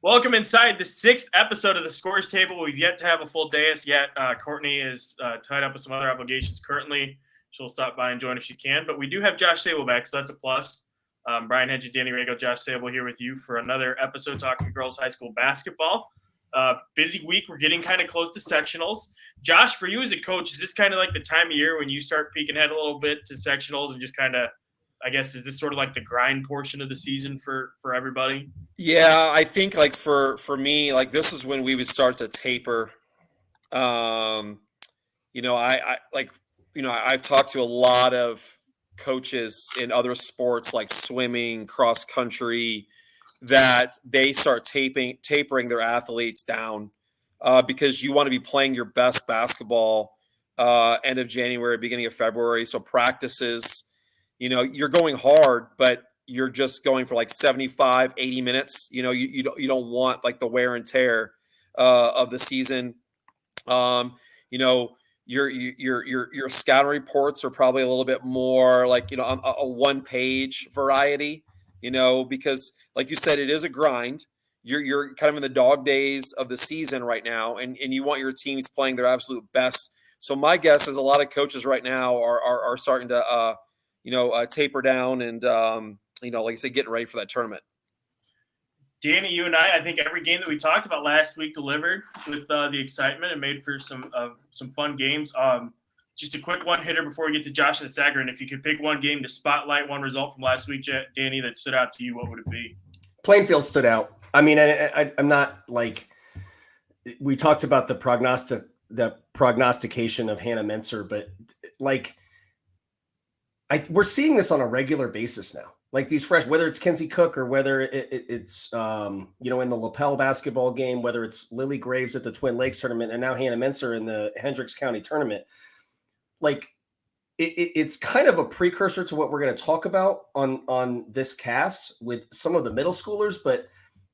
Welcome inside the sixth episode of the Scores Table. We've yet to have a full day as yet. Courtney is tied up with some other obligations currently. She'll stop by and join if she can. But we do have Josh Sabol back, so that's a plus. Brian Hedge, Danny Rago, Josh Sabol here with you for another episode talking girls high school basketball. Busy week. We're getting kind of close to sectionals. Josh, for you as a coach, is this kind of like the time of year when you start peeking ahead a little bit to sectionals and just kind of, I guess, is this sort of like the grind portion of the season for everybody? Yeah, I think like for me, like this is when we would start to taper. I I've talked to a lot of coaches in other sports like swimming, cross country, that they start tapering their athletes down because you want to be playing your best basketball end of January, beginning of February. So practices, you're going hard, but you're just going for like 75, 80 minutes. You don't want like the wear and tear of the season. Your scouting reports are probably a little bit more like, a one-page variety, because like you said, it is a grind. You're kind of in the dog days of the season right now, and you want your teams playing their absolute best. So my guess is a lot of coaches right now are starting to, taper down and, like I said, getting ready for that tournament. Danny, you and I think every game that we talked about last week delivered with the excitement and made for some fun games. Just a quick one-hitter before we get to Josh and Sagarin. If you could pick one game to spotlight, one result from last week, Danny, that stood out to you, what would it be? Plainfield stood out. I mean, I'm not like – we talked about the prognostication of Hannah Menser, but like we're seeing this on a regular basis now. Like these fresh, whether it's Kenzie Cook or whether it's in the lapel basketball game, whether it's Lily Graves at the Twin Lakes tournament, and now Hannah Menser in the Hendricks County tournament, like it's kind of a precursor to what we're going to talk about on this cast with some of the middle schoolers. But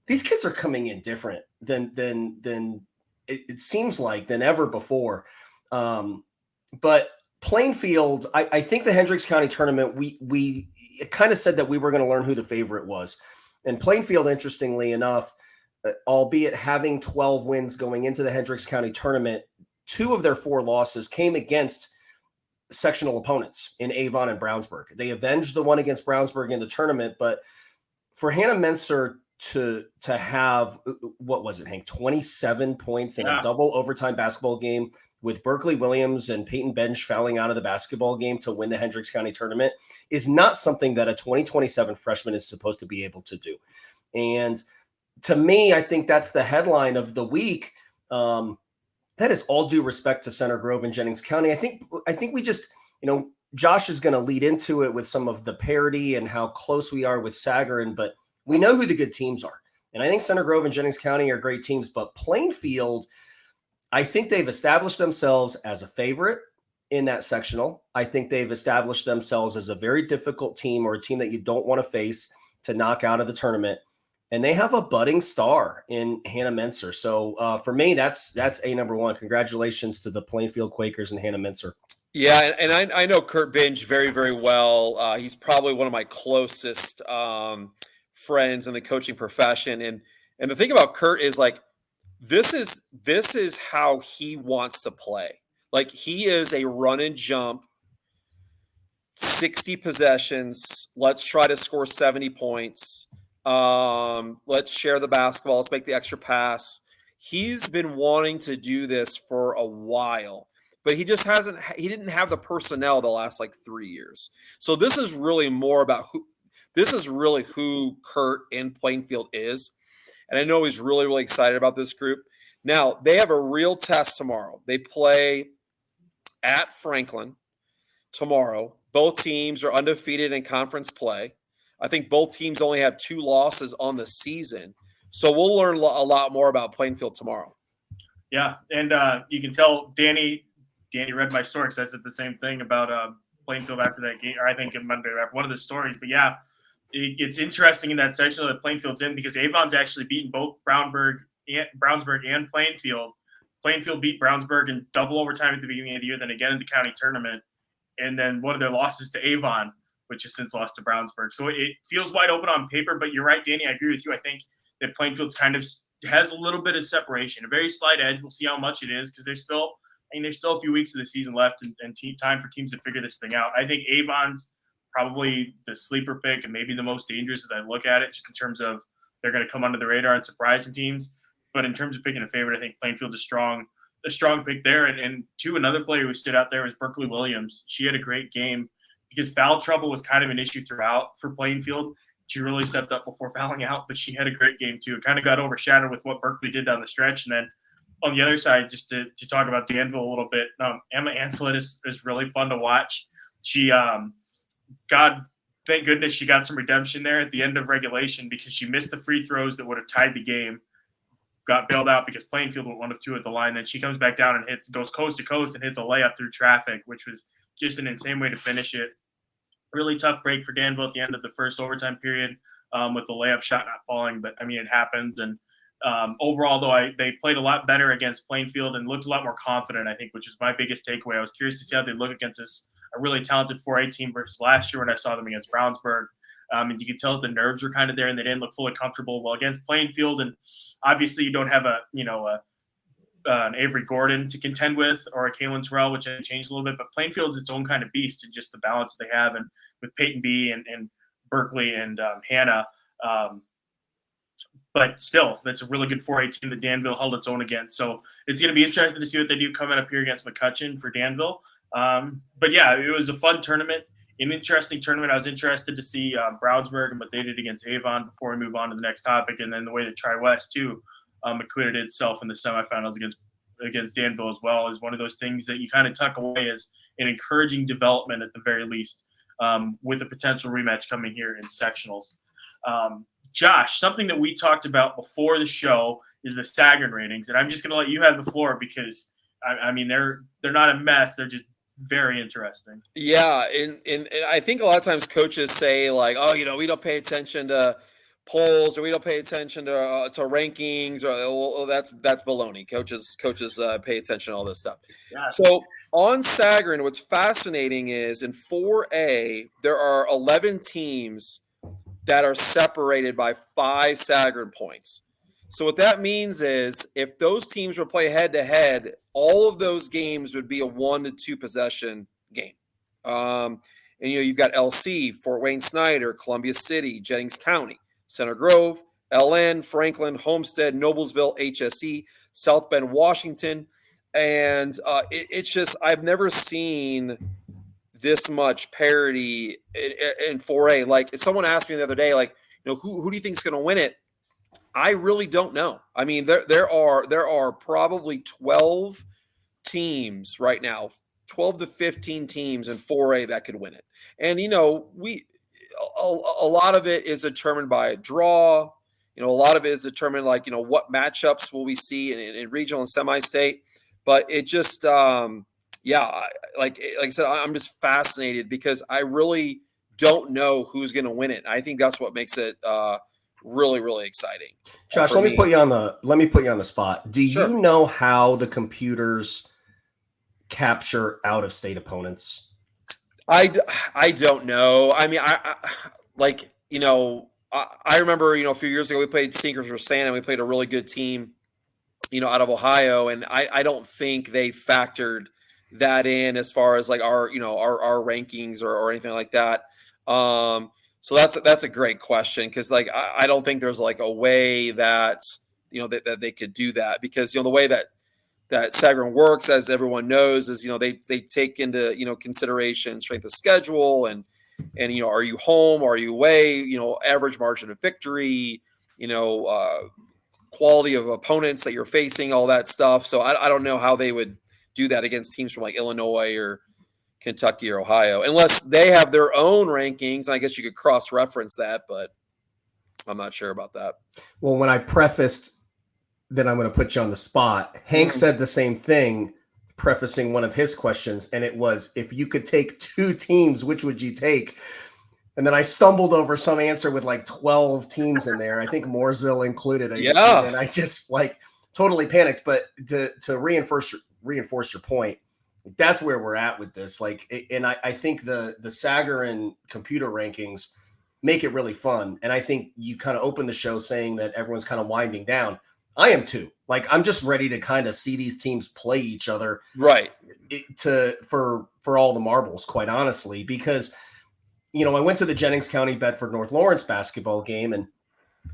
these kids are coming in different than it seems like than ever before. But Plainfield, I think the Hendricks County tournament, we kind of said that we were going to learn who the favorite was. And Plainfield, interestingly enough, albeit having 12 wins going into the Hendricks County tournament, 2 of their 4 losses came against sectional opponents in Avon and Brownsburg. They avenged the one against Brownsburg in the tournament, but for Hannah Menser to have, what was it, Hank, 27 points in a double overtime basketball game with Berkeley Williams and Peyton Bench fouling out of the basketball game to win the Hendricks County tournament is not something that a 2027 freshman is supposed to be able to do. And to me, I think that's the headline of the week. That is all due respect to Center Grove and Jennings County. I think we just, Josh is going to lead into it with some of the parity and how close we are with Sagarin, but we know who the good teams are. And I think Center Grove and Jennings County are great teams, but Plainfield, I think they've established themselves as a favorite in that sectional. I think they've established themselves as a very difficult team, or a team that you don't want to face to knock out of the tournament. And they have a budding star in Hannah Menser. So for me, that's a number one. Congratulations to the Plainfield Quakers and Hannah Menser. Yeah, and I know Kurt Binge very, very well. He's probably one of my closest friends in the coaching profession. And the thing about Kurt is like, this is how he wants to play. Like he is a run and jump, 60 possessions. Let's try to score 70 points. Let's share the basketball. Let's make the extra pass. He's been wanting to do this for a while, but he didn't have the personnel the last like 3 years. So this is really more about who Kurt in Plainfield is. And I know he's really, really excited about this group. Now, they have a real test tomorrow. They play at Franklin tomorrow. Both teams are undefeated in conference play. I think both teams only have 2 losses on the season. So we'll learn a lot more about Plainfield tomorrow. Yeah, and you can tell Danny read my story because I said the same thing about Plainfield after that game, or I think Monday after one of the stories. But yeah, it's interesting in that section that Plainfield's in because Avon's actually beaten both Brownsburg and Plainfield. Plainfield beat Brownsburg in double overtime at the beginning of the year, then again in the county tournament. And then one of their losses to Avon, which has since lost to Brownsburg. So it feels wide open on paper, but you're right, Danny. I agree with you. I think that Plainfield's kind of has a little bit of separation, a very slight edge. We'll see how much it is because there's still a few weeks of the season left and time for teams to figure this thing out. I think Avon's probably the sleeper pick and maybe the most dangerous as I look at it, just in terms of they're going to come under the radar and surprise some teams. But in terms of picking a favorite, I think Plainfield is a strong pick there. And another player who stood out there was Berkeley Williams. She had a great game because foul trouble was kind of an issue throughout for Plainfield. She really stepped up before fouling out, but she had a great game too. It kind of got overshadowed with what Berkeley did down the stretch. And then on the other side, just to talk about Danville a little bit, Emma Anslet is really fun to watch. She thank goodness she got some redemption there at the end of regulation because she missed the free throws that would have tied the game. Got bailed out because Plainfield went 1 of 2 at the line. Then she comes back down and goes coast to coast and hits a layup through traffic, which was just an insane way to finish it. Really tough break for Danville at the end of the first overtime period with the layup shot not falling. But, I mean, it happens. And overall, though, they played a lot better against Plainfield and looked a lot more confident, I think, which is my biggest takeaway. I was curious to see how they look against a really talented 4A team versus last year when I saw them against Brownsburg. And you could tell that the nerves were kind of there and they didn't look fully comfortable. Well, against Plainfield, and obviously you don't have an Avery Gordon to contend with or a Kaylin Terrell, which had changed a little bit, but Plainfield's its own kind of beast and just the balance that they have. And with Peyton B and Berkeley and Hannah, but still, that's a really good 4A team that Danville held its own against. So it's going to be interesting to see what they do coming up here against McCutcheon for Danville. But yeah, it was a fun tournament, an interesting tournament. I was interested to see Brownsburg and what they did against Avon before we move on to the next topic. And then the way that Tri-West too acquitted itself in the semifinals against Danville as well is one of those things that you kind of tuck away as an encouraging development at the very least, with a potential rematch coming here in sectionals. Josh, something that we talked about before the show is the Sagarin ratings, and I'm just going to let you have the floor because I mean they're not a mess; they're just very interesting. Yeah, and I think a lot of times coaches say like, oh, we don't pay attention to polls or we don't pay attention to rankings or that's baloney. Coaches pay attention to all this stuff. Yeah. So on Sagarin, what's fascinating is in 4A there are 11 teams that are separated by 5 Sagarin points. So what that means is if those teams were play head-to-head, all of those games would be a 1 to 2 possession game. And you've got LC, Fort Wayne Snider, Columbia City, Jennings County, Center Grove, LN, Franklin, Homestead, Noblesville, HSE, South Bend, Washington. And it's just I've never seen this much parity in 4A. Like someone asked me the other day, like, who do you think is going to win it? I really don't know. I mean, there are probably 12 teams right now, 12 to 15 teams in 4A that could win it. And a lot of it is determined by a draw. A lot of it is determined like what matchups will we see in regional and semi-state. But it just like I said, I'm just fascinated because I really don't know who's going to win it. I think that's what makes it really, really exciting. Josh, let me put you on the spot. Do Sure. you know how the computers capture out of state opponents? I don't know. I mean, I remember, a few years ago we played Sinkers for Sand and we played a really good team, out of Ohio. And I don't think they factored that in as far as like our rankings or anything like that. So that's a great question. Cause like, I don't think there's like a way that, that they could do that because, the way that Sagarin works, as everyone knows, is, they take into, consideration strength of schedule and, are you home? Are you away? Average margin of victory, quality of opponents that you're facing, all that stuff. So I don't know how they would do that against teams from like Illinois or Kentucky or Ohio, unless they have their own rankings. And I guess you could cross-reference that, but I'm not sure about that. Well, when I prefaced that I'm going to put you on the spot, Hank said the same thing, prefacing one of his questions, and it was, if you could take 2 teams, which would you take? And then I stumbled over some answer with like 12 teams in there. I think Mooresville included. Yeah. And I just like totally panicked. But to reinforce your point, that's where we're at with this. Like, and I think the Sagarin computer rankings make it really fun. And I think you kind of open the show saying that everyone's kind of winding down. I am too. Like, I'm just ready to kind of see these teams play each other, right? For all the marbles, quite honestly, because, I went to the Jennings County Bedford North Lawrence basketball game, and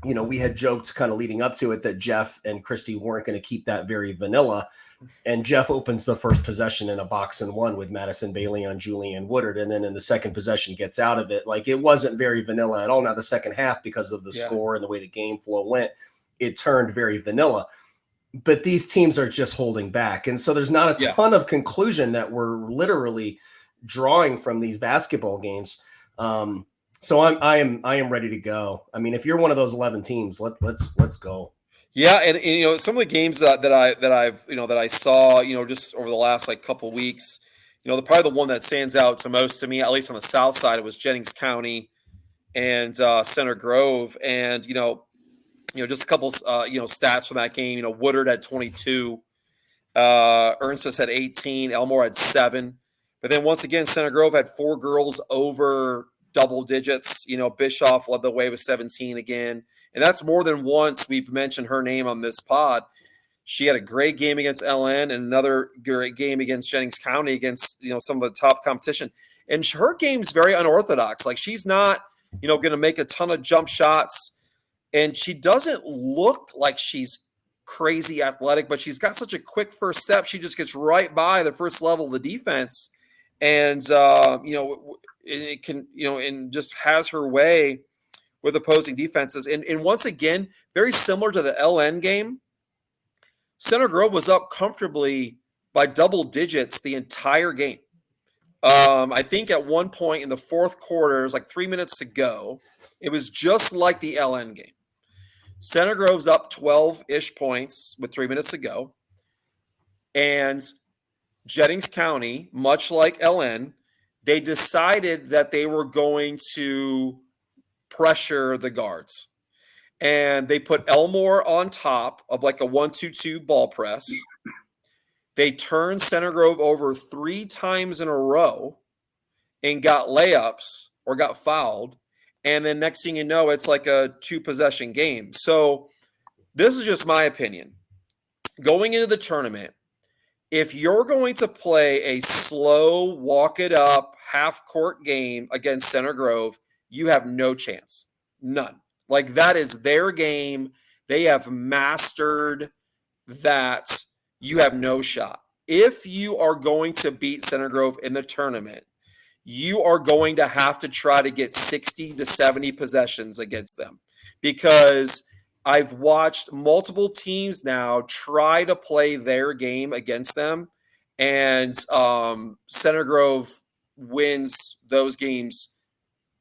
we had joked kind of leading up to it that Jeff and Christy weren't going to keep that very vanilla. And Jeff opens the first possession in a box-and-1 with Madison Bailey on Julianne Woodard. And then in the second possession gets out of it. Like, it wasn't very vanilla at all. Now the second half, because of the score and the way the game flow went, it turned very vanilla. But these teams are just holding back. And so there's not a ton of conclusion that we're literally drawing from these basketball games. So I am ready to go. I mean, if you're one of those 11 teams, let's go. Yeah, and some of the games that I saw, just over the last couple weeks, probably the one that stands out to most to me, at least on the south side, it was Jennings County and Center Grove, and just a couple stats from that game. Woodard had 22, Ernstus had 18, Elmore had 7, but then once again, Center Grove had 4 girls over double digits. Bischoff led the way with 17 again. And that's more than once we've mentioned her name on this pod. She had a great game against LN and another great game against Jennings County against, some of the top competition. And her game's very unorthodox. Like, she's not, going to make a ton of jump shots. And she doesn't look like she's crazy athletic, but she's got such a quick first step. She just gets right by the first level of the defense. And, it can, and just has her way with opposing defenses. And once again, very similar to the LN game, Center Grove was up comfortably by double digits the entire game. I think at one point in the fourth quarter, it was 3 minutes to go. It was just like the LN game. Center Grove's up 12-ish points with 3 minutes to go. And Jennings County, much like LN, they decided that they were going to pressure the guards. And they put Elmore on top of a 1-2-2 ball press. They turned Center Grove over 3 times in a row and got layups or got fouled. And then next thing you know, it's like a 2-possession game. So this is just my opinion. Going into the tournament, if you're going to play a slow, walk it up, half-court game against Center Grove, you have no chance. None. That is their game. They have mastered that. You have no shot. If you are going to beat Center Grove in the tournament, you are going to have to try to get 60 to 70 possessions against them, because I've watched multiple teams now try to play their game against them, and Center Grove wins those games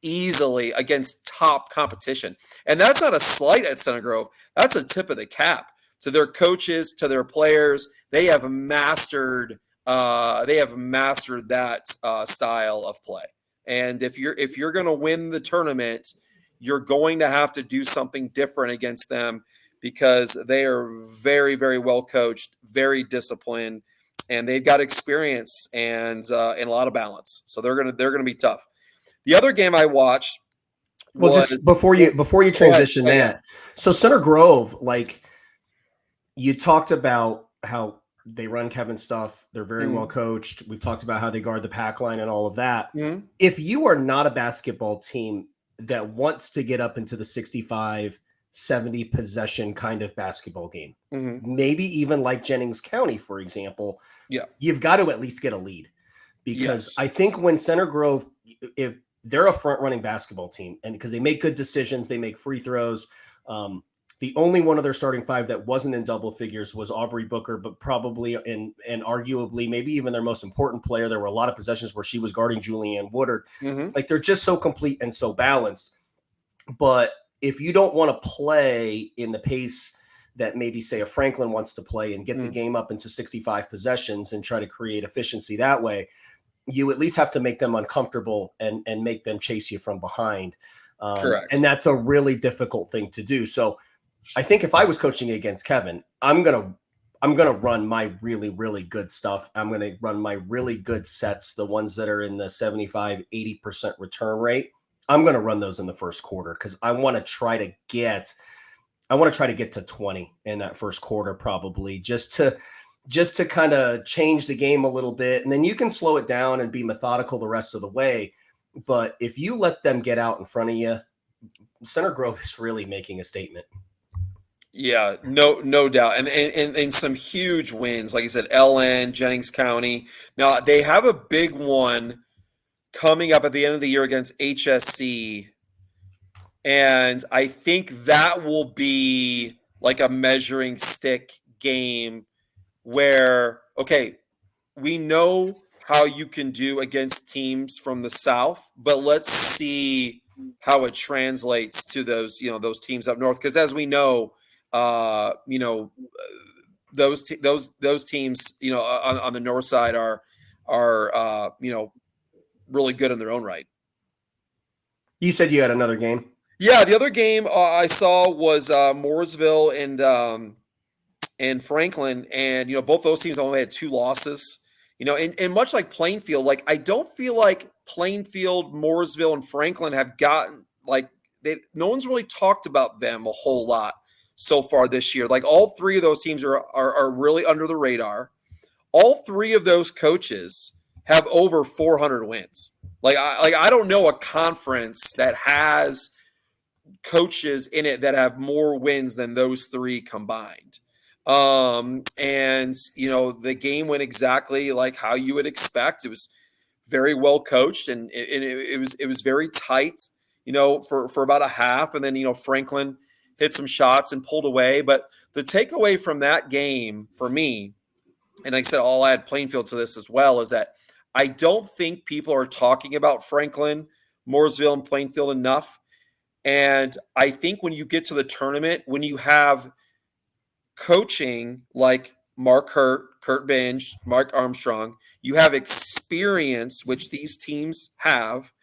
easily against top competition. And that's not a slight at Center Grove. That's a tip of the cap to their coaches, to their players. They have mastered that style of play. And if you're going to win the tournament, you're going to have to do something different against them, because they are very, very well coached, very disciplined, and they've got experience and a lot of balance. So they're gonna be tough. The other game I watched. Well, just before you transition that, so Center Grove, you talked about how they run Kevin stuff. They're very well coached. We've talked about how they guard the pack line and all of that. Mm-hmm. If you are not a basketball team that wants to get up into the 65, 70 possession kind of basketball game, maybe even like Jennings County, for example, you've got to at least get a lead. Because I think when Center Grove, if they're a front running basketball team, and because they make good decisions, they make free throws. The only one of their starting 5 that wasn't in double figures was Aubrey Booker, but probably and arguably maybe even their most important player. There were a lot of possessions where she was guarding Julianne Woodard. They're just so complete and so balanced. But if you don't want to play in the pace that maybe, say, a Franklin wants to play and get the game up into 65 possessions and try to create efficiency that way, you at least have to make them uncomfortable and make them chase you from behind. Correct. And that's a really difficult thing to do. So I think if I was coaching against Kevin, I'm gonna run my really, really good stuff. I'm gonna run my really good sets, the ones that are in the 75, 80% return rate. I'm going to run those in the first quarter because I want to try to get to 20 in that first quarter, probably just to kind of change the game a little bit. And then you can slow it down and be methodical the rest of the way. But if you let them get out in front of you, Center Grove is really making a statement. Yeah, no doubt. And some huge wins, like I said, LN, Jennings County. Now they have a big one coming up at the end of the year against HSC. And I think that will be like a measuring stick game where, okay, we know how you can do against teams from the South, but let's see how it translates to those, those teams up north. Because as we know, those teams, on the north side are really good in their own right. You said you had another game. Yeah, the other game I saw was Mooresville and Franklin, and both those teams only had 2 losses. And much like Plainfield, like I don't feel like Plainfield, Mooresville, and Franklin have gotten no one's really talked about them a whole lot so far this year. Like all 3 of those teams are really under the radar. All 3 of those coaches have over 400 wins. I don't know a conference that has coaches in it that have more wins than those 3 combined. The game went exactly like how you would expect. It was very well coached, and it was very tight, for about a half. And then, Franklin hit some shots and pulled away. But the takeaway from that game for me, and like I said, I'll add Plainfield to this as well, is that I don't think people are talking about Franklin, Mooresville, and Plainfield enough. And I think when you get to the tournament, when you have coaching like Mark Kurt Binge, Mark Armstrong, you have experience, which these teams have.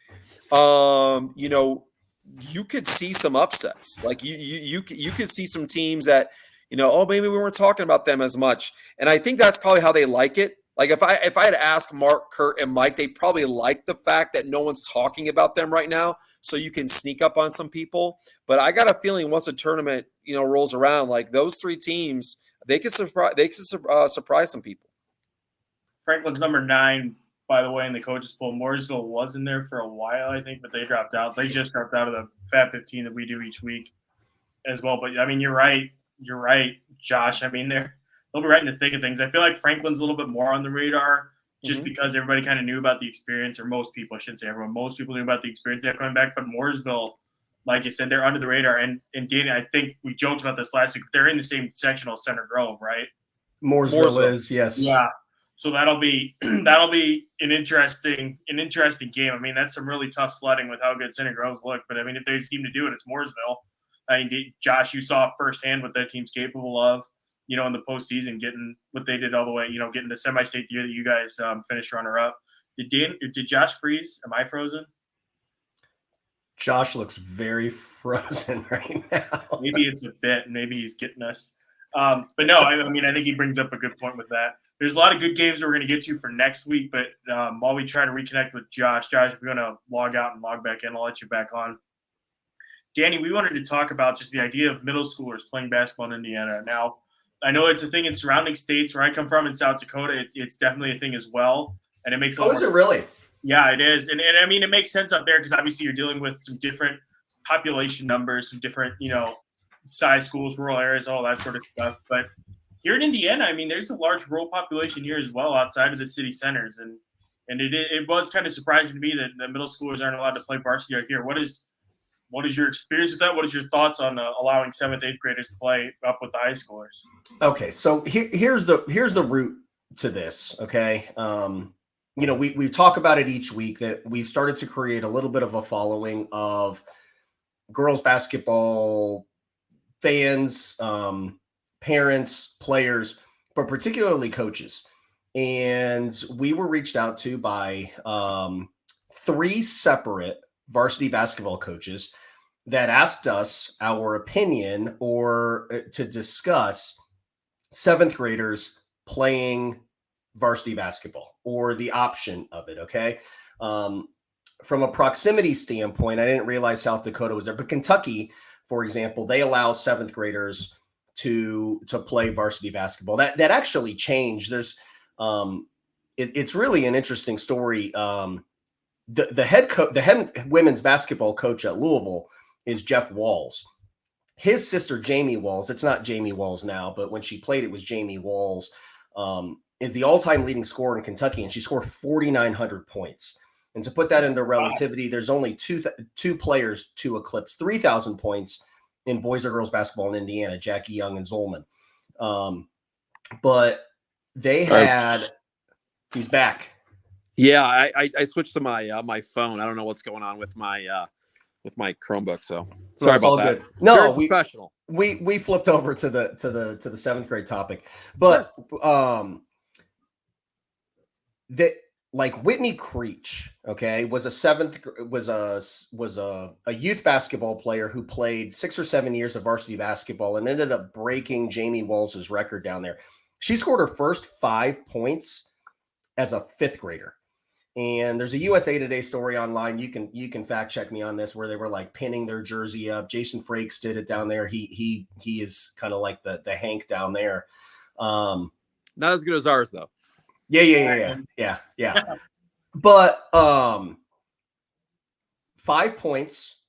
You could see some upsets. Like you could see some teams that, maybe we weren't talking about them as much. And I think that's probably how they like it. Like if I had to ask Mark, Kurt, and Mike, they probably like the fact that no one's talking about them right now, so you can sneak up on some people. But I got a feeling once the tournament, rolls around, like those 3 teams, they could surprise some people. Franklin's number 9, by the way, in the coaches poll. Mooresville was in there for a while, I think, but they dropped out. They just dropped out of the Fab 15 that we do each week as well. But I mean, you're right, Josh. I mean, they'll be right in the thick of things. I feel like Franklin's a little bit more on the radar just because everybody kind of knew about the experience, or most people, I shouldn't say everyone, most people knew about the experience they have coming back. But Mooresville, like you said, they're under the radar. And Danny, I think we joked about this last week. They're in the same sectional, Center Grove, right? Mooresville is, yes. Yeah. So that'll be an interesting game. I mean, that's some really tough sledding with how good Center Groves look. But I mean, if there's a team to do it, it's Mooresville. I mean, Josh, you saw firsthand what that team's capable of, in the postseason, getting what they did all the way, getting the semi-state the year that you guys finished runner-up. Did Josh freeze? Am I frozen? Josh looks very frozen right now. Maybe it's a bit. Maybe he's getting us. But no, I mean, I think he brings up a good point with that. There's a lot of good games we're going to get to for next week, but while we try to reconnect with Josh, if you're going to log out and log back in, I'll let you back on. Danny, we wanted to talk about just the idea of middle schoolers playing basketball in Indiana. Now, I know it's a thing in surrounding states. Where I come from in South Dakota, it's definitely a thing as well. And it makes is it really? Yeah, it is. And I mean, it makes sense up there because obviously you're dealing with some different population numbers, some different, size schools, rural areas, all that sort of stuff. But here in Indiana, I mean, there's a large rural population here as well outside of the city centers. And it was kind of surprising to me that the middle schoolers aren't allowed to play varsity out here. What is your experience with that? What is your thoughts on allowing 7th, 8th graders to play up with the high schoolers? Okay, so here's the root to this. Okay, we talk about it each week that we've started to create a little bit of a following of girls basketball fans, parents, players, but particularly coaches. And we were reached out to by 3 separate varsity basketball coaches that asked us our opinion or to discuss 7th graders playing varsity basketball or the option of it. Okay. from a proximity standpoint, I didn't realize South Dakota was there, but Kentucky, for example, they allow 7th graders to play varsity basketball. That actually changed. There's it's really an interesting story. The head women's basketball coach at Louisville is Jeff Walls. His sister, Jamie Walls, it's not Jamie Walls now, but when she played, it was Jamie Walls, is the all-time leading scorer in Kentucky, and she scored 4,900 points. And to put that into relativity, there's only two players to eclipse 3,000 points in boys or girls basketball in Indiana, Jackie Young and Zolman. But they had – he's back. Yeah, I switched to my my phone. I don't know what's going on with my Chromebook, so sorry about that. Good. No, very professional. We flipped over to the 7th grade topic, but that like Whitney Creech, okay, was a youth basketball player who played 6 or 7 years of varsity basketball and ended up breaking Jamie Walls's record down there. She scored her first 5 points as a 5th grader. And there's a USA Today story online. You can fact check me on this, where they were like pinning their jersey up. Jason Frakes did it down there. He is kind of like the Hank down there. Not as good as ours though. Yeah. But 5 points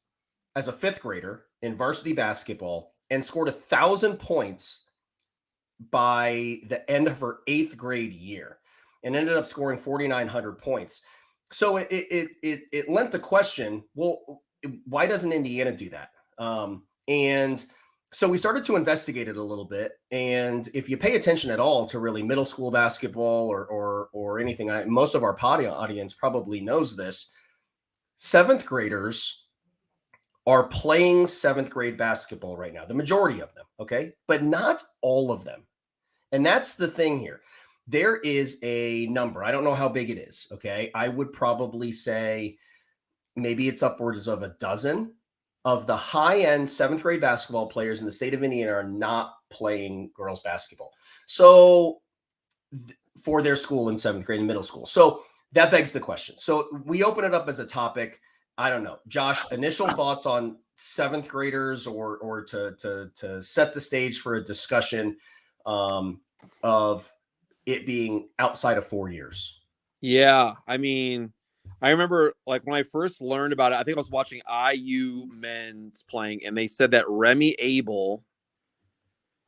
as a 5th grader in varsity basketball, and scored 1,000 points by the end of her 8th grade year, and ended up scoring 4,900 points. So it lent the question, well, why doesn't Indiana do that? And so we started to investigate it a little bit. And if you pay attention at all to really middle school basketball or anything, most of our audience probably knows this. 7th graders are playing 7th grade basketball right now, the majority of them, okay? But not all of them. And that's the thing here. There is a number. I don't know how big it is. Okay. I would probably say maybe it's upwards of a dozen of the high-end 7th grade basketball players in the state of Indiana are not playing girls basketball. So for their school in 7th grade and middle school. So that begs the question. So we open it up as a topic. I don't know, Josh, initial thoughts on 7th graders or to set the stage for a discussion of it being outside of 4 years. Yeah. I mean, I remember like when I first learned about it, I think I was watching IU men's playing, and they said that Remy Abel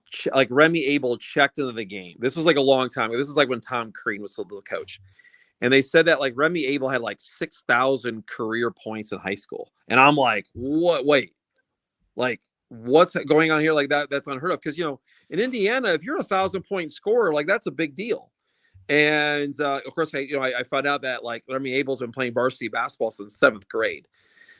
checked into the game. This was like a long time ago. This was like when Tom Crean was still the coach. And they said that like Remy Abel had like 6,000 career points in high school. And I'm like, what? Wait, like what's going on here? Like that's unheard of. Cause in Indiana, if you're a 1,000-point scorer, like that's a big deal. And of course, I found out that like Remy Abel's been playing varsity basketball since 7th grade.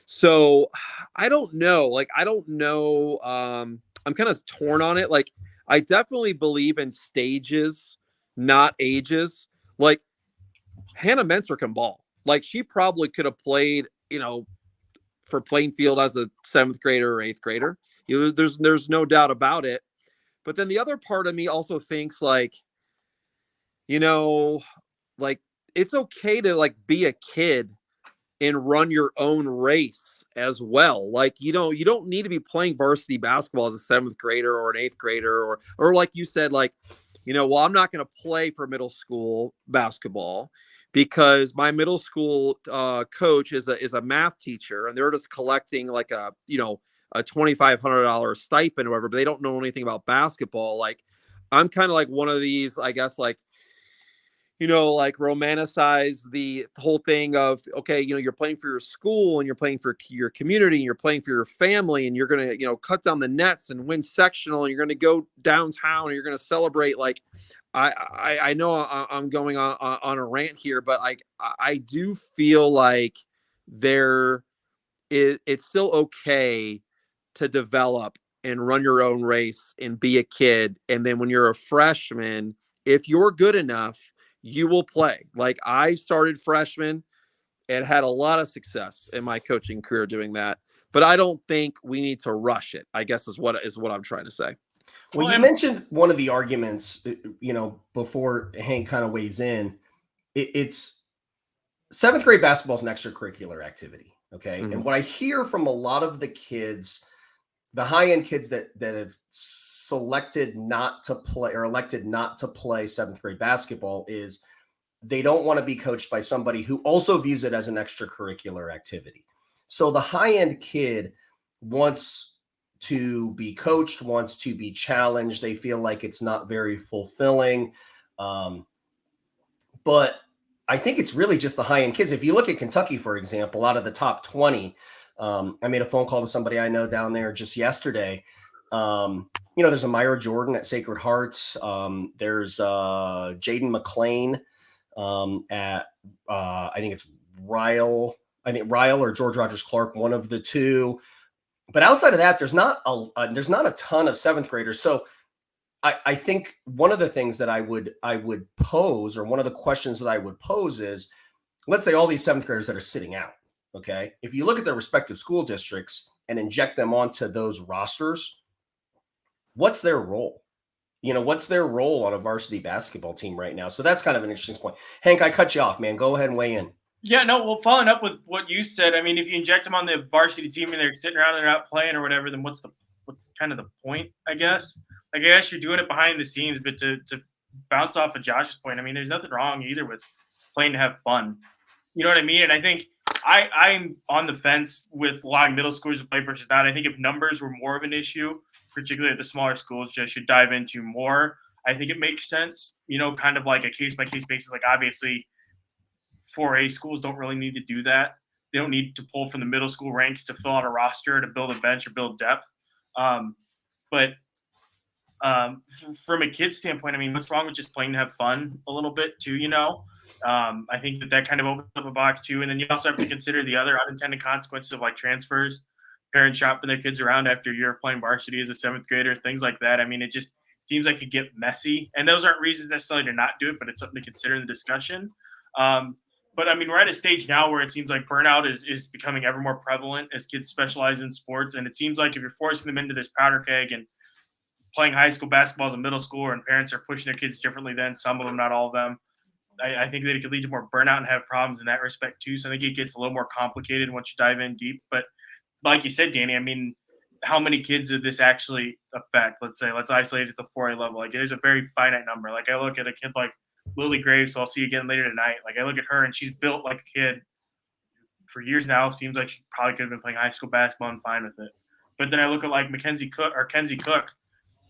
So I don't know. I'm kind of torn on it. Like I definitely believe in stages, not ages. Like Hannah Menser can ball. Like she probably could have played, for Plainfield as a 7th grader or 8th grader. There's no doubt about it. But then the other part of me also thinks like, like it's okay to like be a kid and run your own race as well. Like, you don't need to be playing varsity basketball as a 7th grader or an 8th grader, or like you said, like, well, I'm not going to play for middle school basketball because my middle school coach is a math teacher, and they're just collecting like a $2,500 stipend or whatever, but they don't know anything about basketball. Like I'm kind of like one of these, I guess, like, like romanticize the whole thing of, okay, you're playing for your school and you're playing for your community and you're playing for your family and you're going to, cut down the nets and win sectional and you're going to go downtown and you're going to celebrate. Like, I know I'm going on a rant here, but like, I do feel like it's still okay to develop and run your own race and be a kid. And then when you're a freshman, if you're good enough, you will play. Like I started freshman and had a lot of success in my coaching career doing that, but I don't think we need to rush it, I guess is what I'm trying to say. Well, you mentioned one of the arguments, before Hank kind of weighs in, it's 7th grade basketball is an extracurricular activity. Okay. Mhm. And what I hear from a lot of the kids, the high-end kids that have selected not to play or elected not to play 7th grade basketball is they don't want to be coached by somebody who also views it as an extracurricular activity. So the high-end kid wants to be coached, wants to be challenged. They feel like it's not very fulfilling. But I think it's really just the high-end kids. If you look at Kentucky, for example, out of the top 20, I made a phone call to somebody I know down there just yesterday. There's a Myra Jordan at Sacred Hearts. There's Jaden McLean at I think it's Ryle. I think Ryle or George Rogers Clark, one of the two. But outside of that, there's not a ton of 7th graders. So I think one of the things that I would pose, or one of the questions that I would pose is, let's say all these 7th graders that are sitting out. Okay. If you look at their respective school districts and inject them onto those rosters, what's their role? What's their role on a varsity basketball team right now? So that's kind of an interesting point. Hank, I cut you off, man. Go ahead and weigh in. Yeah, no, well, following up with what you said, I mean, if you inject them on the varsity team and they're sitting around and they're not playing or whatever, then what's kind of the point, I guess? Like, I guess you're doing it behind the scenes, but to bounce off of Josh's point, I mean, there's nothing wrong either with playing to have fun. You know what I mean? And I think I'm on the fence with allowing middle schoolers to play versus not. I think if numbers were more of an issue, particularly at the smaller schools, just should dive into more. I think it makes sense, kind of like a case-by-case basis. Like, obviously, 4A schools don't really need to do that. They don't need to pull from the middle school ranks to fill out a roster, to build a bench or build depth. But from a kid's standpoint, I mean, what's wrong with just playing to have fun a little bit too, I think that kind of opens up a box too. And then you also have to consider the other unintended consequences of like transfers, parents shopping their kids around after a year of playing varsity as a 7th grader, things like that. I mean, it just seems like it get messy. And those aren't reasons necessarily to not do it, but it's something to consider in the discussion. But I mean, we're at a stage now where it seems like burnout is becoming ever more prevalent as kids specialize in sports. And it seems like if you're forcing them into this powder keg and playing high school basketball as a middle schooler, and parents are pushing their kids differently than some of them, not all of them, I think that it could lead to more burnout and have problems in that respect too. So I think it gets a little more complicated once you dive in deep. But like you said, Danny, I mean, how many kids did this actually affect? Let's isolate it at the 4A level. Like, there's a very finite number. Like, I look at a kid like Lily Graves, who I'll see again later tonight. Like, I look at her and she's built like a kid for years now. Seems like she probably could have been playing high school basketball and fine with it. But then I look at like Kenzie Cook,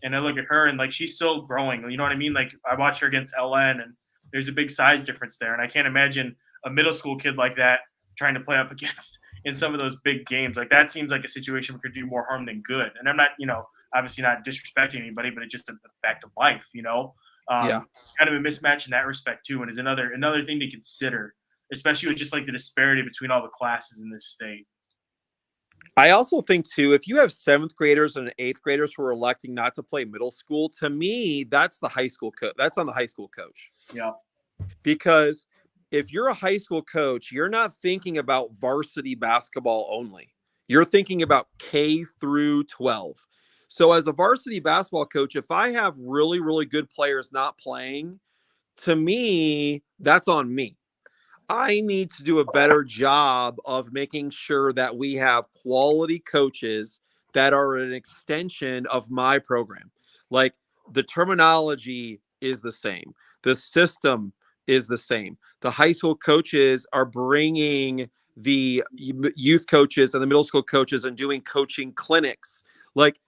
and I look at her and like she's still growing. You know what I mean? Like, I watch her against LN, and there's a big size difference there. And I can't imagine a middle school kid like that trying to play up against in some of those big games. Like, that seems like a situation where could do more harm than good. And I'm not, obviously not disrespecting anybody, but it's just a fact of life, Yeah. Kind of a mismatch in that respect too. And is another thing to consider, especially with just like the disparity between all the classes in this state. I also think too, if you have 7th graders and 8th graders who are electing not to play middle school, to me, that's the high school coach. That's on the high school coach. Yeah. Because if you're a high school coach, you're not thinking about varsity basketball only. You're thinking about K through 12. So as a varsity basketball coach, if I have really, really good players not playing, to me, that's on me. I need to do a better job of making sure that we have quality coaches that are an extension of my program. Like, the terminology is the same. The system is the same. The high school coaches are bringing the youth coaches and the middle school coaches and doing coaching clinics. Like,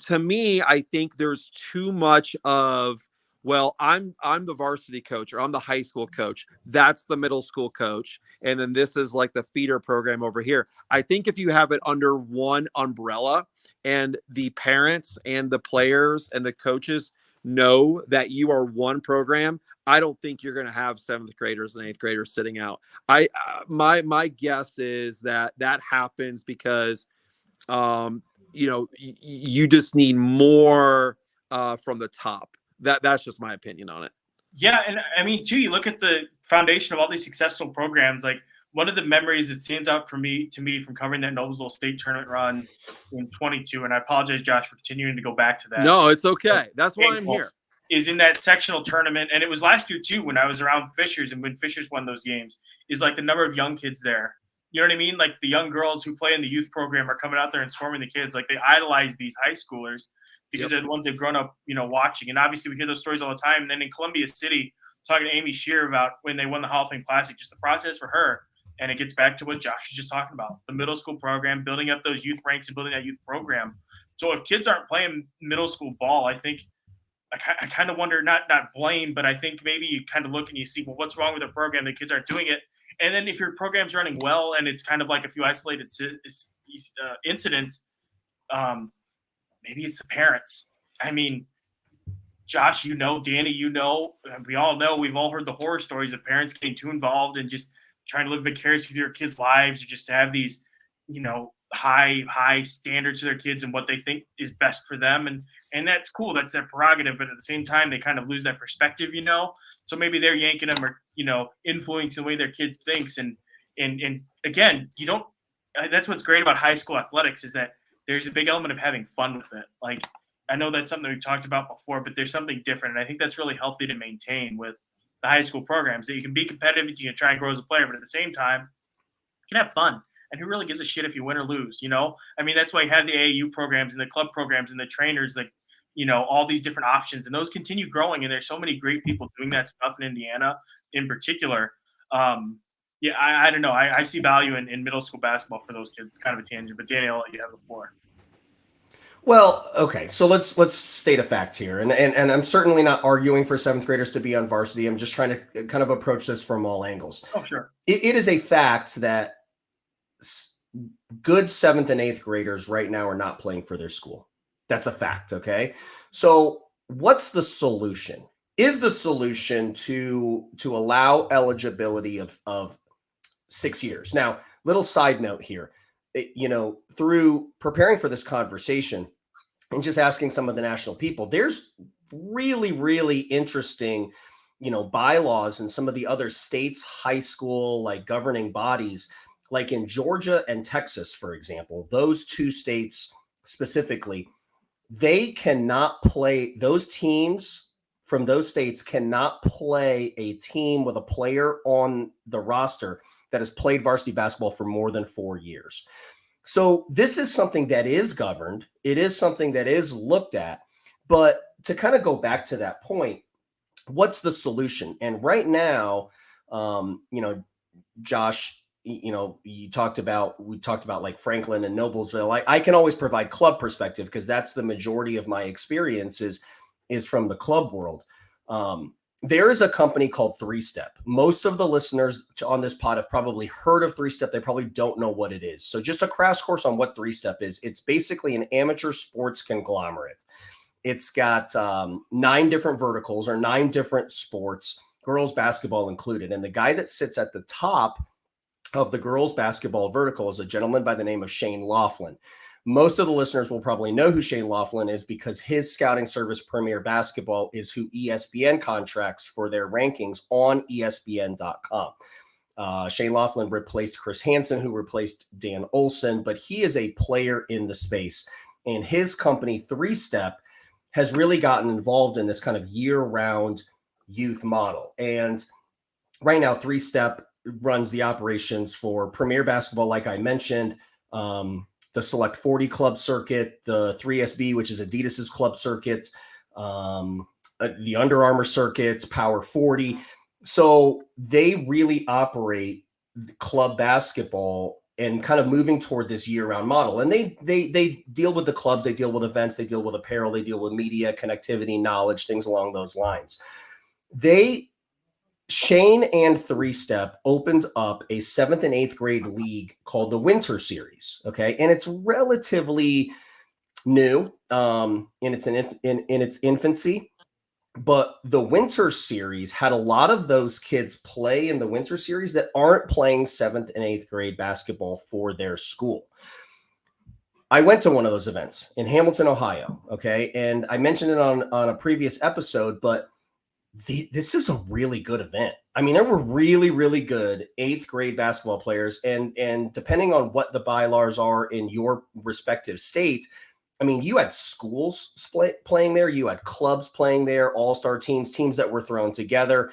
to me, I think there's too much of, well, I'm the varsity coach, or I'm the high school coach. That's the middle school coach. And then this is like the feeder program over here. I think if you have it under one umbrella and the parents and the players and the coaches know that you are one program, I don't think you're going to have 7th graders and 8th graders sitting out. My guess is that happens because, you just need more from the top. That's just my opinion on it. Yeah, and I mean too, you look at the foundation of all these successful programs. Like, one of the memories that stands out to me from covering that Noblesville state tournament run in 22, and I apologize, Josh, for continuing to go back to that. No, it's okay. That's why I'm here. is in that sectional tournament. And it was last year too, when I was around Fishers and when Fishers won those games, is like the number of young kids there. You know what I mean? Like the young girls who play in the youth program are coming out there and swarming the kids. Like they idolize these high schoolers because they're the ones they've grown up, watching. And obviously we hear those stories all the time. And then in Columbia City, talking to Amy Shear about when they won the Hall of Fame Classic, just the process for her. And it gets back to what Josh was just talking about, the middle school program, building up those youth ranks and building that youth program. So if kids aren't playing middle school ball, I think I kind of wonder, not blame, but I think maybe you kind of look and you see, well, what's wrong with the program? The kids aren't doing it. And then if your program's running well and it's kind of like a few isolated incidents, maybe it's the parents. I mean, Josh, Danny, we all know, we've all heard the horror stories of parents getting too involved and just trying to live vicariously through their kids' lives, or just to have these, high standards to their kids and what they think is best for them. And that's cool. That's their prerogative. But at the same time, they kind of lose that perspective, So maybe they're yanking them or, influencing the way their kid thinks. And again, that's what's great about high school athletics, is that there's a big element of having fun with it. Like, I know that's something we've talked about before, but there's something different. And I think that's really healthy to maintain with the high school programs, that you can be competitive, you can try and grow as a player, but at the same time, you can have fun. And who really gives a shit if you win or lose, I mean, that's why you have the AAU programs and the club programs and the trainers, like, all these different options. And those continue growing. And there's so many great people doing that stuff in Indiana in particular. I don't know. I see value in middle school basketball for those kids. It's kind of a tangent. But Danny, I'll let you have the floor. Well, okay, so let's state a fact here, and I'm certainly not arguing for seventh graders to be on varsity. I'm just trying to kind of approach this from all angles. Oh, sure. It is a fact that good seventh and eighth graders right now are not playing for their school. That's a fact, okay? So what's the solution? Is the solution to allow eligibility of 6 years? Now, little side note here. Through preparing for this conversation and just asking some of the national people, there's really, really interesting, bylaws in some of the other states' high school, like governing bodies, like in Georgia and Texas, for example, those two states specifically, they cannot play, those teams from those states cannot play a team with a player on the roster that has played varsity basketball for more than 4 years. So this is something that is governed. It is something that is looked at. But to kind of go back to that point, what's the solution? And right now, Josh, we talked about like Franklin and Noblesville. I can always provide club perspective because that's the majority of my experience is from the club world. There is a company called 3-Step. Most of the listeners on this pod have probably heard of 3-Step. They probably don't know what it is. So just a crash course on what 3-Step is. It's basically an amateur sports conglomerate. It's got 9 different verticals or 9 different sports, girls basketball included. And the guy that sits at the top of the girls basketball vertical is a gentleman by the name of Shane Laughlin. Most of the listeners will probably know who Shane Laughlin is because his scouting service, Premier Basketball, is who ESPN contracts for their rankings on ESPN.com. Shane Laughlin replaced Chris Hansen, who replaced Dan Olson, but he is a player in the space. And his company, 3-Step, has really gotten involved in this kind of year-round youth model. And right now, 3-Step runs the operations for Premier Basketball, like I mentioned, the Select 40 club circuit, the 3SB, which is Adidas's club circuit, the Under Armour circuit, Power 40. So they really operate club basketball and kind of moving toward this year-round model. And they deal with the clubs, they deal with events, they deal with apparel, they deal with media, connectivity, knowledge, things along those lines. Shane and 3-Step opened up a 7th and 8th grade league called the Winter Series. Okay. And it's relatively new in its infancy, but the Winter Series had a lot of those kids play in the Winter Series that aren't playing 7th and 8th grade basketball for their school. I went to one of those events in Hamilton, Ohio. Okay. And I mentioned it on a previous episode, but this is a really good event. I mean, there were really, really good 8th grade basketball players. And depending on what the bylaws are in your respective state, I mean, you had schools playing there, you had clubs playing there, all-star teams that were thrown together,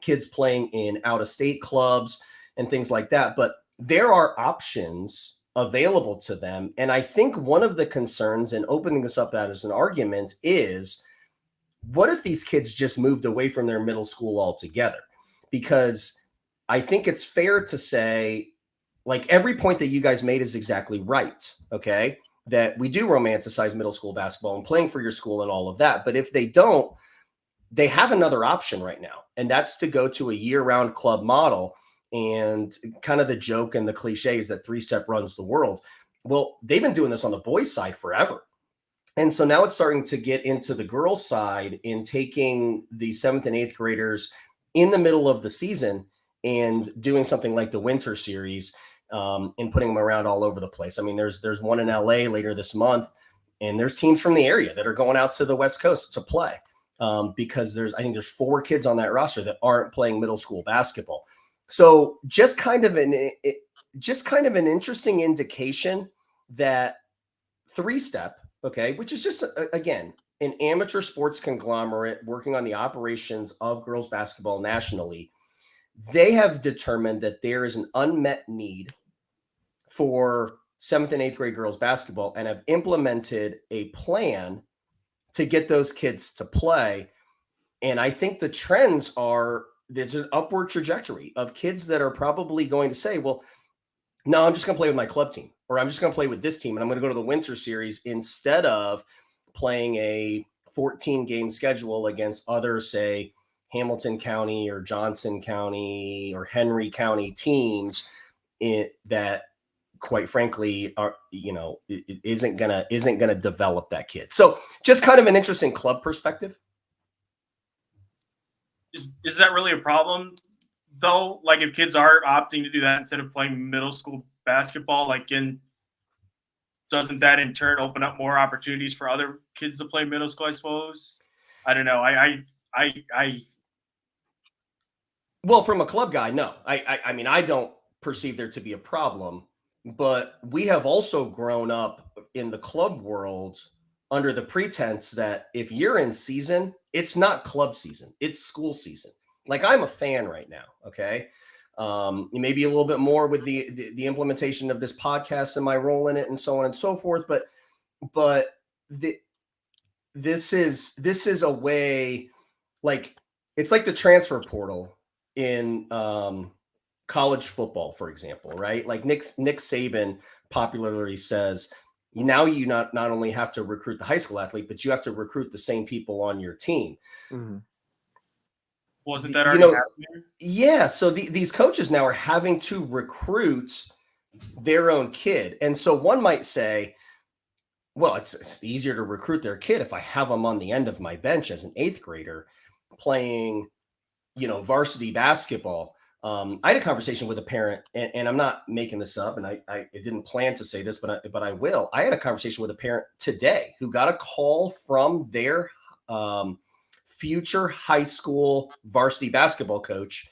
kids playing in out-of-state clubs and things like that. But there are options available to them. And I think one of the concerns in opening this up as an argument is, what if these kids just moved away from their middle school altogether? Because I think it's fair to say, like, every point that you guys made is exactly right, okay? That we do romanticize middle school basketball and playing for your school and all of that. But if they don't, they have another option right now, and that's to go to a year-round club model. And kind of the joke and the cliche is that three-step runs the world. Well, they've been doing this on the boys' side forever. And so now it's starting to get into the girls' side in taking the 7th and 8th graders in the middle of the season and doing something like the winter series, and putting them around all over the place. I mean, there's one in LA later this month, and there's teams from the area that are going out to the West Coast to play, because I think there's 4 kids on that roster that aren't playing middle school basketball. So just kind of an interesting indication that three-step, okay, which is just, again, an amateur sports conglomerate working on the operations of girls basketball nationally, they have determined that there is an unmet need for 7th and 8th grade girls basketball and have implemented a plan to get those kids to play. And I think the trends are, there's an upward trajectory of kids that are probably going to say, well, no, I'm just going to play with my club team, or I'm just going to play with this team, and I'm going to go to the winter series instead of playing a 14-game schedule against other, say, Hamilton County or Johnson County or Henry County teams that, quite frankly, are, it isn't gonna develop that kid. So just kind of an interesting club perspective. Is that really a problem, though? Like, if kids are opting to do that instead of playing middle school basketball, doesn't that in turn open up more opportunities for other kids to play middle school, I suppose? I don't know. Well, from a club guy, no. I mean, I don't perceive there to be a problem, but we have also grown up in the club world under the pretense that if you're in season, it's not club season, it's school season. Like, I'm a fan right now, okay? Maybe a little bit more with the implementation of this podcast and my role in it and so on and so forth, but this is a way, like, it's like the transfer portal in college football, for example, right? Like Nick Saban popularly says, now you not only have to recruit the high school athlete, but you have to recruit the same people on your team. Mm-hmm. Wasn't that already happening? Yeah. So these coaches now are having to recruit their own kid. And so one might say, well, it's easier to recruit their kid if I have them on the end of my bench as an 8th grader playing, varsity basketball. I had a conversation with a parent, and I'm not making this up, and I didn't plan to say this, but I will. I had a conversation with a parent today who got a call from their future high school varsity basketball coach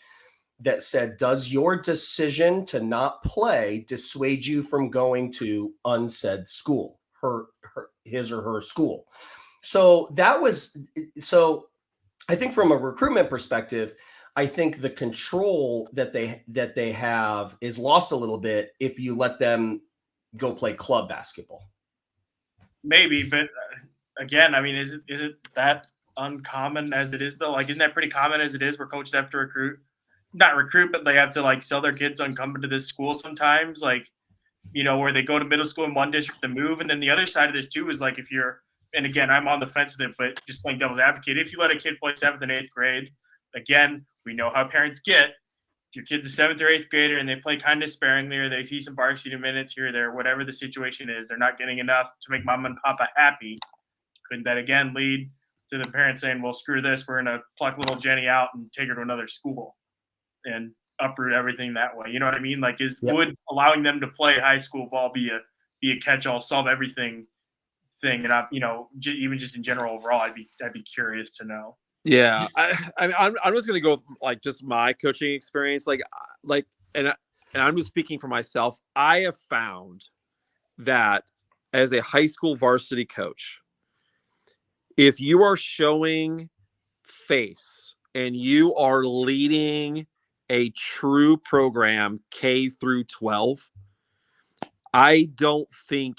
that said, does your decision to not play dissuade you from going to unsaid school, his or her school? So I think from a recruitment perspective, I think the control that they have is lost a little bit if you let them go play club basketball. Maybe, but again, I mean, is it that uncommon as it is, though? Like, isn't that pretty common as it is, where coaches have to not recruit, but they have to sell their kids on coming to this school sometimes, where they go to middle school in one district to move. And then the other side of this too is, like, if you're, and again, I'm on the fence with it, but just playing devil's advocate, if you let a kid play 7th and 8th grade, again, we know how parents get. If your kid's a 7th or 8th grader and they play kind of sparingly, or they see some varsity minutes here or there, whatever the situation is, they're not getting enough to make mom and papa happy. Couldn't that again lead to the parents saying, well, screw this, we're going to pluck little Jenny out and take her to another school and uproot everything that way? You know what I mean? Like, would allowing them to play high school ball be a catch-all, solve everything thing? And even just in general overall, I'd be curious to know. Yeah, I'm just gonna go with, just my coaching experience, and I'm just speaking for myself. I have found that as a high school varsity coach, if you are showing face and you are leading a true program K through 12, I don't think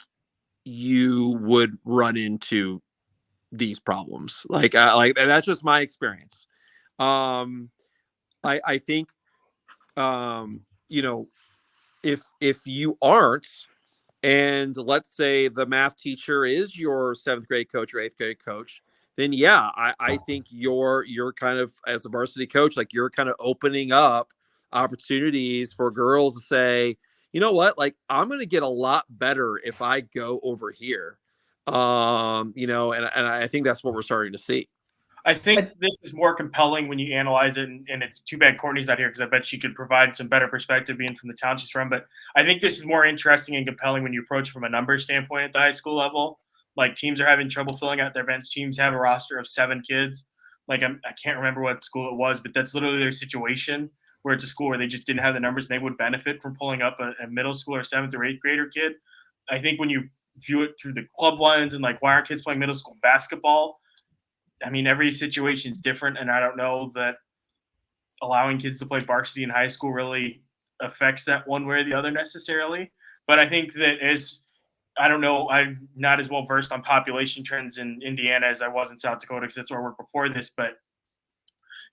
you would run into these problems. Like that's just my experience. I think, you know, if you aren't, and let's say the math teacher is your 7th grade coach or 8th grade coach, then yeah, I think you're kind of, as a varsity coach, like you're kind of opening up opportunities for girls to say, you know what, like I'm going to get a lot better if I go over here. You know, and I think that's what we're starting to see. I think this is more compelling when you analyze it, and it's too bad Courtney's not here because I bet she could provide some better perspective being from the town she's from. But I think this is more interesting and compelling when you approach it from a numbers standpoint at the high school level. Like, teams are having trouble filling out their bench. Teams have a roster of 7 kids. Like, I can't remember what school it was, but that's literally their situation, where it's a school where they just didn't have the numbers and they would benefit from pulling up a middle school or 7th or 8th grader kid. I think when you view it through the club lens and like, why aren't kids playing middle school basketball? I mean, every situation is different, and I don't know that allowing kids to play varsity in high school really affects that one way or the other necessarily. But I think that I don't know, I'm not as well versed on population trends in Indiana as I was in South Dakota, because that's where I worked before this. But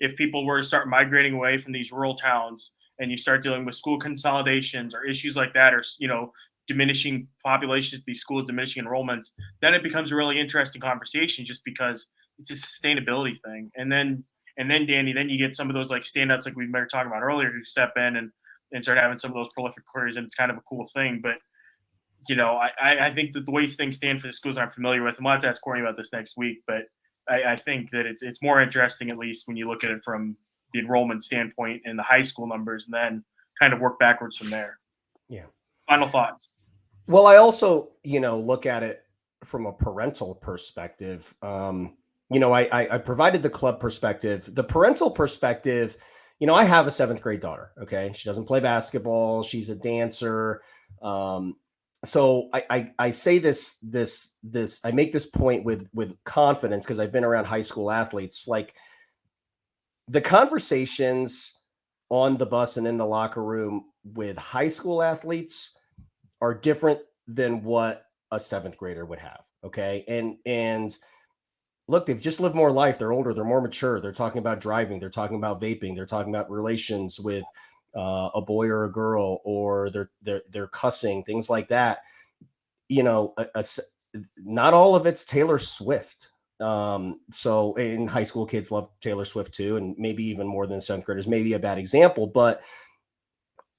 if people were to start migrating away from these rural towns and you start dealing with school consolidations or issues like that, or, you know, diminishing populations, these schools diminishing enrollments, then it becomes a really interesting conversation, just because it's a sustainability thing. And then Danny, then you get some of those like standouts like we were talking about earlier, who step in and start having some of those prolific careers, and it's kind of a cool thing. But you know, I think that the way things stand for the schools I'm familiar with, and we'll have to ask Courtney about this next week, but I think that it's more interesting, at least when you look at it from the enrollment standpoint and the high school numbers, and then kind of work backwards from there. Yeah. Final thoughts. Well, I also, you know, look at it from a parental perspective. You know, I provided the club perspective. The parental perspective, you know, I have a 7th grade daughter. Okay. She doesn't play basketball. She's a dancer. So I say this, I make this point with confidence, because I've been around high school athletes. Like, the conversations on the bus and in the locker room with high school athletes are different than what a 7th grader would have. Okay. And look, they've just lived more life. They're older. They're more mature. They're talking about driving. They're talking about vaping. They're talking about relations with a boy or a girl, or they're cussing, things like that. You know, not all of it's Taylor Swift. So in high school, kids love Taylor Swift too, and maybe even more than 7th graders. Maybe a bad example, but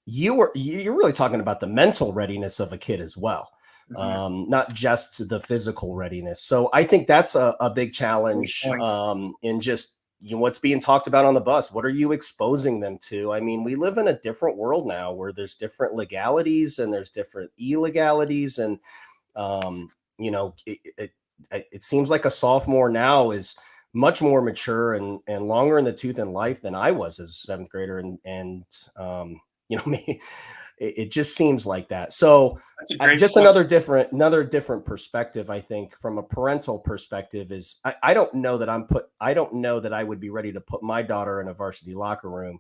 you're really talking about the mental readiness of a kid as well. Not just the physical readiness. So I think that's a big challenge in just, you know, what's being talked about on the bus. What are you exposing them to? I mean, we live in a different world now, where there's different legalities and there's different illegalities. And, you know, it seems like a sophomore now is much more mature and longer in the tooth in life than I was as a 7th grader. And you know, it just seems like that. So just point. another different perspective, I think, from a parental perspective, is I don't know that I would be ready to put my daughter in a varsity locker room,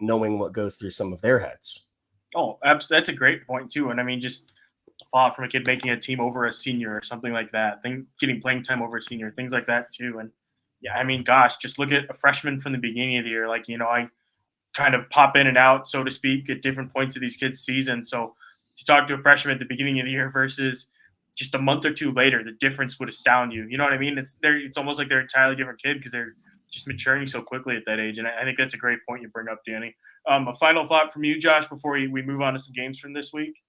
knowing what goes through some of their heads. Oh, absolutely. That's a great point too. And I mean, just thought from a kid making a team over a senior or something like that, getting playing time over a senior, things like that too. And yeah, I mean, gosh, just look at a freshman from the beginning of the year. Like, you know, I kind of pop in and out, so to speak, at different points of these kids' season. So to talk to a freshman at the beginning of the year versus just a month or two later, the difference would astound you. You know what I mean? It's almost like they're an entirely different kid, because they're just maturing so quickly at that age. And I think that's a great point you bring up, Danny. A final thought from you, Josh, before we move on to some games from this week?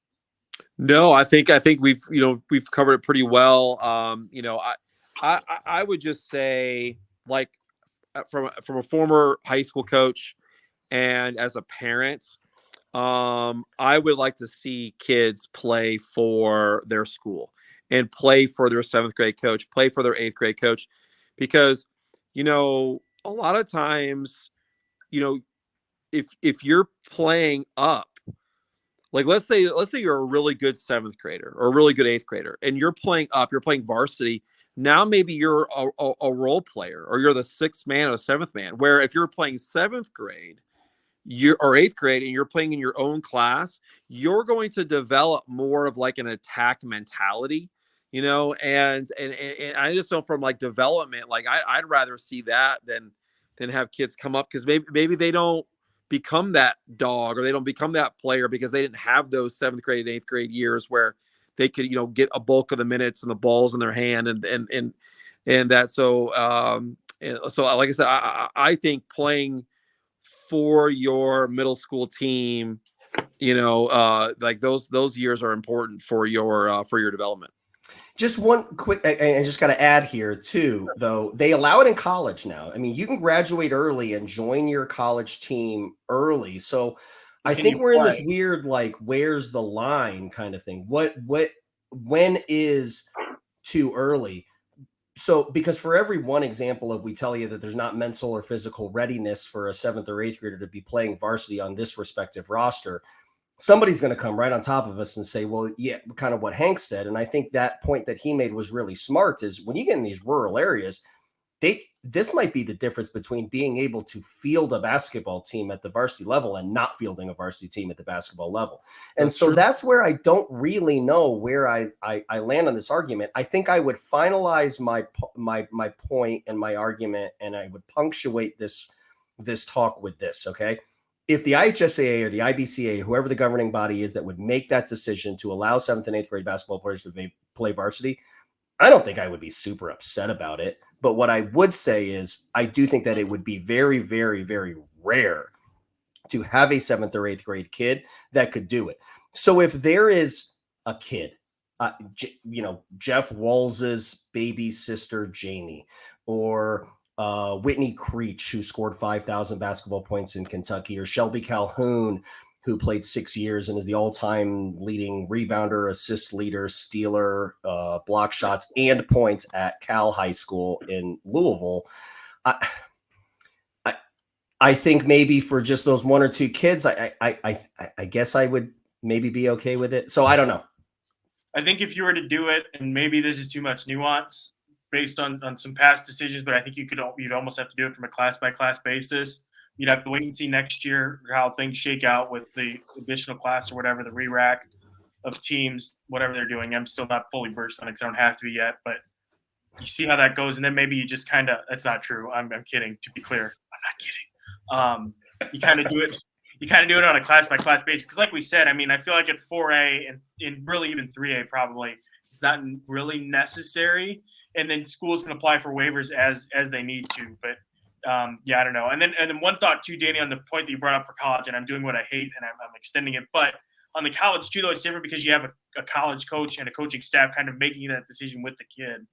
No, I think we've covered it pretty well. You know, I would just say, like, from a former high school coach and as a parent, I would like to see kids play for their school and play for their 7th grade coach, play for their 8th grade coach, because, you know, a lot of times, you know, if you're playing up, Like let's say you're a really good 7th grader or a really good 8th grader, and you're playing varsity. Now maybe you're a role player, or you're the 6th man or the 7th man. Where if you're playing 7th grade, or 8th grade, and you're playing in your own class, you're going to develop more of like an attack mentality, and I just know from like development, like I'd rather see that than have kids come up, because maybe they don't become that dog, or they don't become that player because they didn't have those 7th grade and 8th grade years where they could get a bulk of the minutes and the balls in their hand and that. So like I said, I think playing for your middle school team, like those years are important for your development. Just one quick, and just got to add here too, though, they allow it in college now. I mean, you can graduate early and join your college team early. So I think we're in this weird, like, where's the line kind of thing. When is too early? So, because for every one example of we tell you that there's not mental or physical readiness for a 7th or 8th grader to be playing varsity on this respective roster, somebody's going to come right on top of us and say, well, yeah, kind of what Hank said. And I think that point that he made was really smart, is when you get in these rural areas, this might be the difference between being able to field a basketball team at the varsity level and not fielding a varsity team at the basketball level. And so that's where I don't really know where I land on this argument. I think I would finalize my point and my argument, and I would punctuate this talk with this. Okay. If the IHSAA or the IBCA, whoever the governing body is that would make that decision to allow 7th and 8th grade basketball players to play varsity, I don't think I would be super upset about it. But what I would say is I do think that it would be very, very, very rare to have a 7th or 8th grade kid that could do it. So if there is a kid, Jeff Walz's baby sister, Jamie, or Whitney Creech, who scored 5,000 basketball points in Kentucky, or Shelby Calhoun, who played 6 years and is the all-time leading rebounder, assist leader, stealer, block shots, and points at Cal High School in Louisville. I think maybe for just those 1 or 2 kids, I guess I would maybe be okay with it. So I don't know. I think if you were to do it, and maybe this is too much nuance based on some past decisions, but I think you'd almost have to do it from a class-by-class basis. You'd have to wait and see next year how things shake out with the additional class or whatever, the re-rack of teams, whatever they're doing. I'm still not fully versed on it because I don't have to yet, but you see how that goes, and then maybe you just kind of – that's not true. I'm kidding, to be clear. I'm not kidding. You kind of do it on a class-by-class basis because like we said, I mean, I feel like at 4A and really even 3A probably it's not really necessary, and then schools can apply for waivers as they need to, but I don't know. And then one thought too, Danny, on the point that you brought up for college, and I'm doing what I hate and I'm extending it. But on the college too, though, it's different because you have a college coach and a coaching staff kind of making that decision with the kid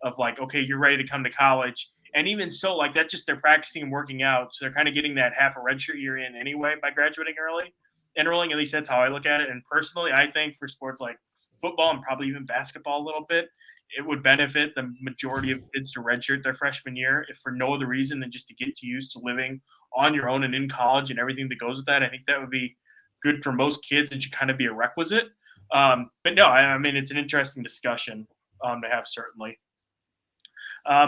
of like, okay, you're ready to come to college. And even so, like that's just they're practicing and working out. So they're kind of getting that half a redshirt year in anyway by graduating early. Enrolling, at least that's how I look at it. And personally, I think for sports like football and probably even basketball a little bit, it would benefit the majority of kids to redshirt their freshman year, if for no other reason than just to get used to living on your own and in college and everything that goes with that. I think that would be good for most kids and should kind of be a requisite. But no, I mean, it's an interesting discussion to have, certainly.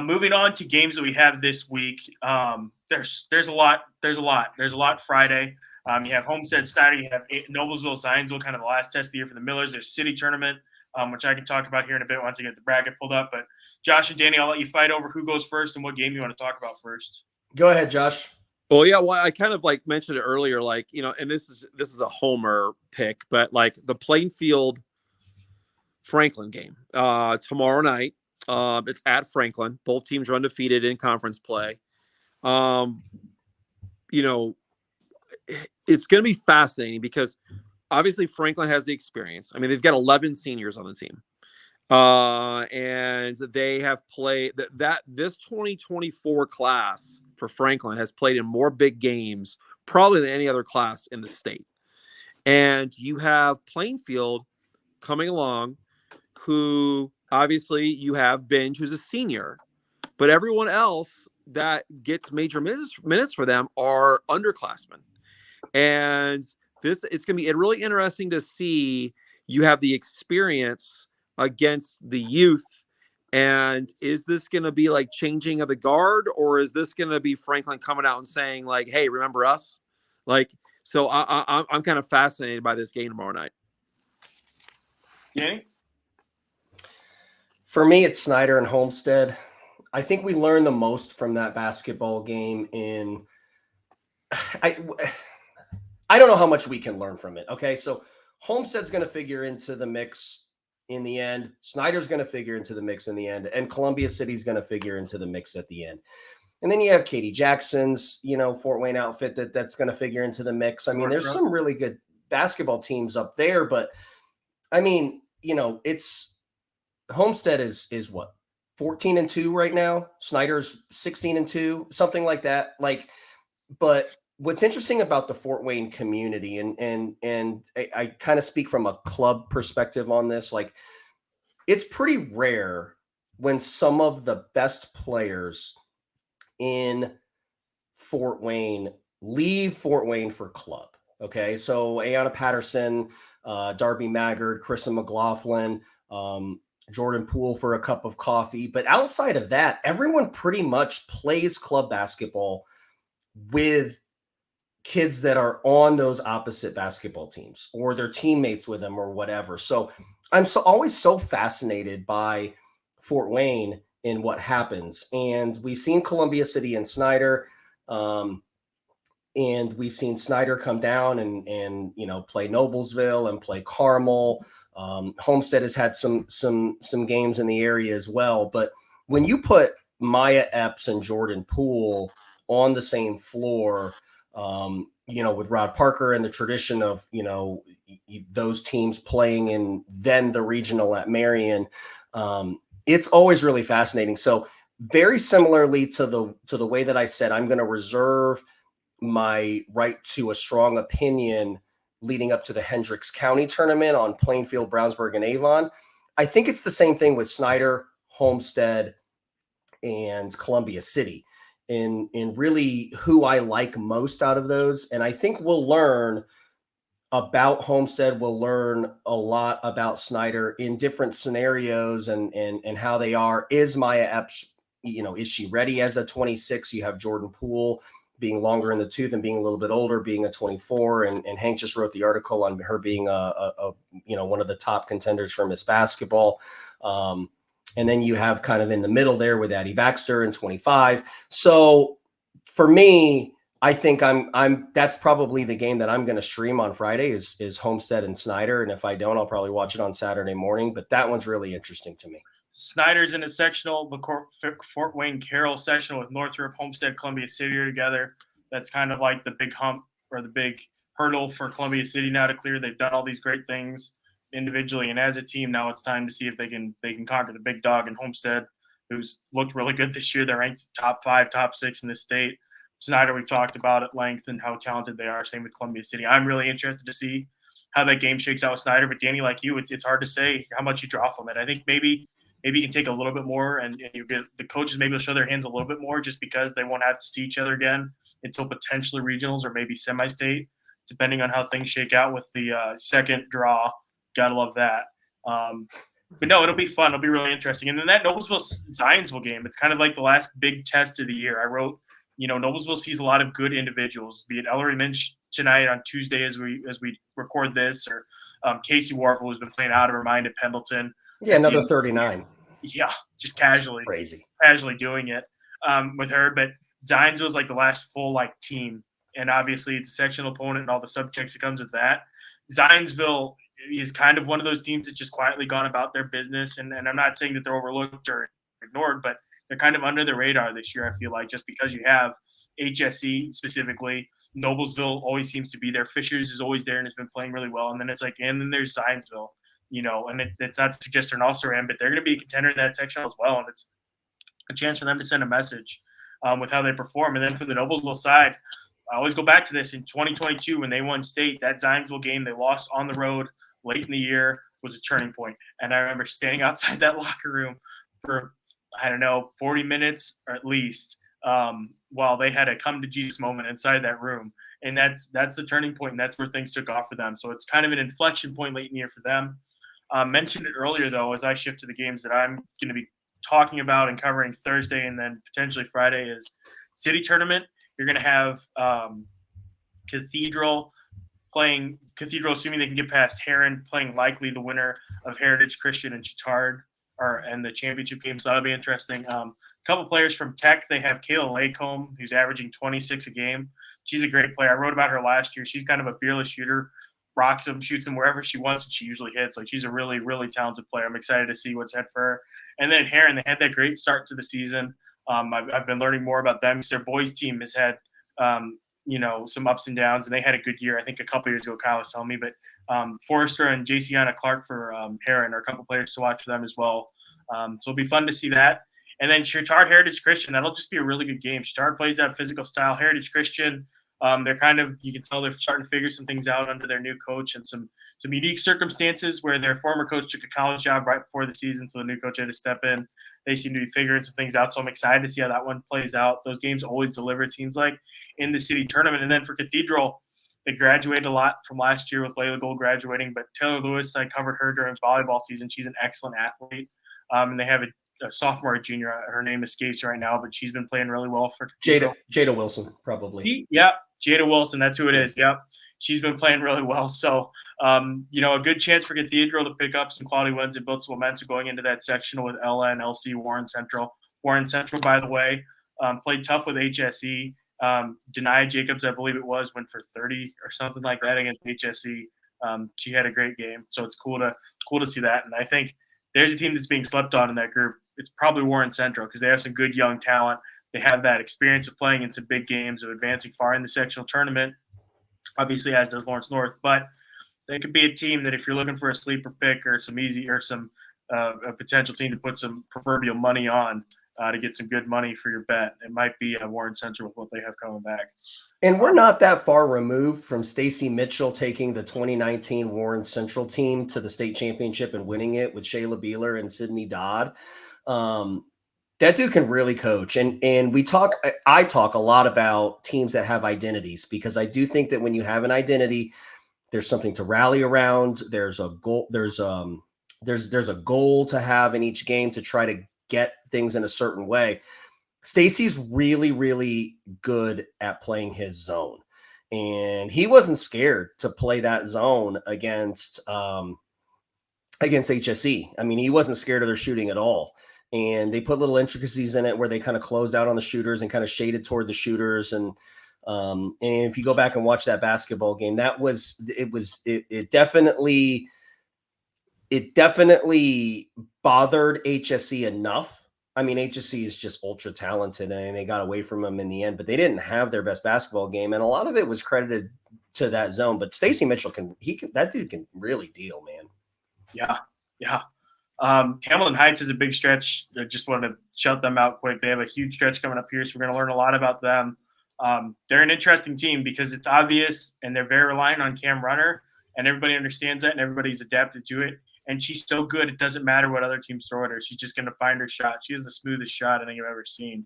Moving on to games that we have this week. There's a lot Friday. You have Homestead, Snider, you have Noblesville, Zionsville, kind of the last test of the year for the Millers. There's city tournament, which I can talk about here in a bit once I get the bracket pulled up. But Josh and Danny, I'll let you fight over who goes first and what game you want to talk about first. Go ahead, Josh. Well, yeah, I kind of like mentioned it earlier, like, and this is a homer pick, but like the Plainfield Franklin game tomorrow night. It's at Franklin. Both teams are undefeated in conference play. It's going to be fascinating because obviously Franklin has the experience. I mean, they've got 11 seniors on the team. And they have played this 2024 class for Franklin has played in more big games probably than any other class in the state. And you have Plainfield coming along, who obviously you have Binge, who's a senior, but everyone else that gets major minutes for them are underclassmen. And it's going to be really interesting to see. You have the experience against the youth. And is this going to be like changing of the guard, or is this going to be Franklin coming out and saying like, "Hey, remember us"? Like, so I'm kind of fascinated by this game tomorrow night. Yeah. For me, it's Snider and Homestead. I think we learned the most from that basketball game. I don't know how much we can learn from it. Okay, so Homestead's going to figure into the mix in the end. Snider's going to figure into the mix in the end, and Columbia City's going to figure into the mix at the end. And then you have Katie Jackson's, Fort Wayne outfit that's going to figure into the mix. I mean, there's some really good basketball teams up there, but I mean, it's Homestead is what, 14-2 right now. Snider's 16-2, something like that. But what's interesting about the Fort Wayne community, and I kind of speak from a club perspective on this, like it's pretty rare when some of the best players in Fort Wayne leave Fort Wayne for club. Okay, so Ayanna Patterson, Darby Maggard, Krista McLaughlin, Jordan Poole for a cup of coffee. But outside of that, everyone pretty much plays club basketball with kids that are on those opposite basketball teams or their teammates with them or whatever. So I'm always so fascinated by Fort Wayne and what happens. And we've seen Columbia City and Snider, and we've seen Snider come down and play Noblesville and play Carmel. Homestead has had some games in the area as well. But when you put Maya Epps and Jordan Poole on the same floor, with Rod Parker and the tradition of, those teams playing in then the regional at Marion, it's always really fascinating. So very similarly to the way that I said, I'm going to reserve my right to a strong opinion leading up to the Hendricks County tournament on Plainfield, Brownsburg, and Avon. I think it's the same thing with Snider, Homestead, and Columbia City. In really who I like most out of those. And I think we'll learn about Homestead. We'll learn a lot about Snider in different scenarios and how they are. Is Maya Epps, is she ready as a 26? You have Jordan Poole being longer in the tooth and being a little bit older, being a 24. And Hank just wrote the article on her being a one of the top contenders for Miss Basketball. And then you have kind of in the middle there with Addie Baxter and 25. So for me, I think that's probably the game that I'm going to stream on Friday is Homestead and Snider. And if I don't, I'll probably watch it on Saturday morning. But that one's really interesting to me. Snider's in a sectional, the Fort Wayne Carroll sectional with Northrop, Homestead, Columbia City are together. That's kind of like the big hump or the big hurdle for Columbia City now to clear. They've done all these great things individually and as a team. Now it's time to see if they can conquer the big dog in Homestead, who's looked really good this year. They're ranked top 5, top 6 in the state. Snider, we've talked about at length and how talented they are. Same with Columbia City. I'm really interested to see how that game shakes out with Snider. But Danny, like you, it's hard to say how much you draw from it. I think maybe you can take a little bit more, and you get the coaches maybe will show their hands a little bit more just because they won't have to see each other again until potentially regionals or maybe semi-state, depending on how things shake out with the second draw. Gotta love that. But no, it'll be fun. It'll be really interesting. And then that Noblesville-Zionsville game, it's kind of like the last big test of the year. I wrote, Noblesville sees a lot of good individuals, be it Ellery Minch tonight on Tuesday as we record this, or Casey Warple, who's been playing out of her mind at Pendleton. Yeah, another 39. Yeah, just casually doing it with her. But Zionsville is like the last full team, and obviously it's a sectional opponent and all the subjects that comes with that. Zionsville is kind of one of those teams that's just quietly gone about their business, and I'm not saying that they're overlooked or ignored, but they're kind of under the radar this year, I feel like, just because you have HSE specifically. Noblesville always seems to be there. Fishers is always there and has been playing really well. And then it's and then there's Zionsville, and it's not to suggest they're an all-star end, but they're going to be a contender in that section as well. And it's a chance for them to send a message with how they perform. And then for the Noblesville side, I always go back to this in 2022 when they won state. That Zionsville game they lost on the road late in the year was a turning point. And I remember standing outside that locker room for, 40 minutes or at least while they had a come to Jesus moment inside that room. And that's the turning point, and that's where things took off for them. So it's kind of an inflection point late in the year for them. Mentioned it earlier, though, as I shift to the games that I'm going to be talking about and covering Thursday and then potentially Friday is city tournament. You're going to have Cathedral, assuming they can get past Heron, playing likely the winner of Heritage Christian and Chittard, and the championship game. So that'll be interesting. A couple players from Tech. They have Kayla Lacombe, who's averaging 26 a game. She's a great player. I wrote about her last year. She's kind of a fearless shooter. Rocks them, shoots them wherever she wants, and she usually hits. Like, she's a really, really talented player. I'm excited to see what's ahead for her. And then Heron, they had that great start to the season. I've been learning more about them because their boys team has had, some ups and downs, and they had a good year. I think a couple years ago, Kyle was telling me, but Forrester and JCiana Clark for Heron are a couple players to watch for them as well. So it'll be fun to see that. And then Chittard Heritage Christian, that'll just be a really good game. Chittard plays that physical style. Heritage Christian, they're kind of, you can tell they're starting to figure some things out under their new coach and some unique circumstances where their former coach took a college job right before the season, so the new coach had to step in. They seem to be figuring some things out, so I'm excited to see how that one plays out. Those games always deliver, it seems like, in the city tournament. And then for Cathedral, they graduated a lot from last year with Layla Gold graduating, but Taylor Lewis, I covered her during volleyball season. She's an excellent athlete. And they have a sophomore, a junior. Her name escapes right now, but she's been playing really well for Cathedral. Jada Wilson, probably. Yep, Jada Wilson. That's who it is. Yep. She's been playing really well. So, a good chance for Cathedral to pick up some quality wins and build some momentum going into that sectional with Ella and LC Warren Central. Warren Central, by the way, played tough with HSE. Denia Jacobs, I believe it was, went for 30 or something like that against HSE. She had a great game. So it's cool to see that. And I think there's a team that's being slept on in that group. It's probably Warren Central because they have some good young talent. They have that experience of playing in some big games, of advancing far in the sectional tournament, obviously, as does Lawrence North. But they could be a team that if you're looking for a sleeper pick or a potential team to put some proverbial money on to get some good money for your bet, it might be Warren Central with what they have coming back. And we're not that far removed from Stacy Mitchell taking the 2019 Warren Central team to the state championship and winning it with Shayla Beeler and Sydney Dodd. That dude can really coach. And I talk a lot about teams that have identities, because I do think that when you have an identity, there's something to rally around. There's a goal. There's a goal to have in each game to try to get things in a certain way. Stacy's really, really good at playing his zone, and he wasn't scared to play that zone against HSE. I mean, he wasn't scared of their shooting at all. And they put little intricacies in it where they kind of closed out on the shooters and kind of shaded toward the shooters. And if you go back and watch that basketball game, it definitely bothered HSE enough. I mean, HSE is just ultra talented, and they got away from them in the end, but they didn't have their best basketball game. And a lot of it was credited to that zone, but Stacy Mitchell that dude can really deal, man. Yeah. Yeah. Hamilton Heights is a big stretch. I just wanted to shout them out quick. They have a huge stretch coming up here, so we're going to learn a lot about them. They're an interesting team because it's obvious, and they're very reliant on Cam Runner, and everybody understands that, and everybody's adapted to it. And she's so good, it doesn't matter what other teams throw at her. She's just going to find her shot. She has the smoothest shot I think I've ever seen,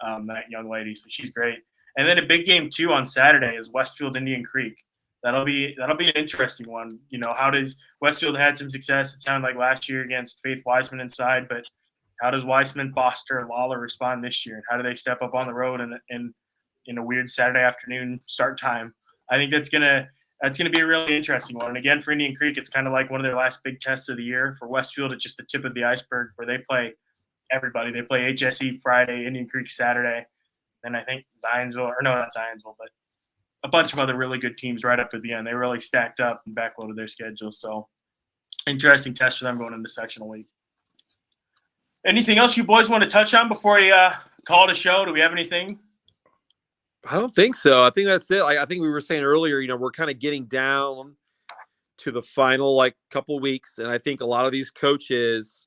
that young lady. So she's great. And then a big game, too, on Saturday is Westfield Indian Creek. That'll be an interesting one. How does Westfield had some success? It sounded like last year against Faith Wiseman inside, but how does Wiseman, Foster, and Lawler respond this year? And how do they step up on the road in a weird Saturday afternoon start time? I think that's gonna be a really interesting one. And again, for Indian Creek, it's kind of like one of their last big tests of the year. For Westfield, it's just the tip of the iceberg where they play everybody. They play HSE Friday, Indian Creek Saturday, and I think Zionsville, or no, not Zionsville, but a bunch of other really good teams right up at the end. They really stacked up and backloaded their schedule. So interesting test for them going into sectional week. Anything else you boys want to touch on before we call it a show? Do we have anything? I don't think so. I think that's it. I think we were saying earlier, we're kind of getting down to the final couple weeks. And I think a lot of these coaches,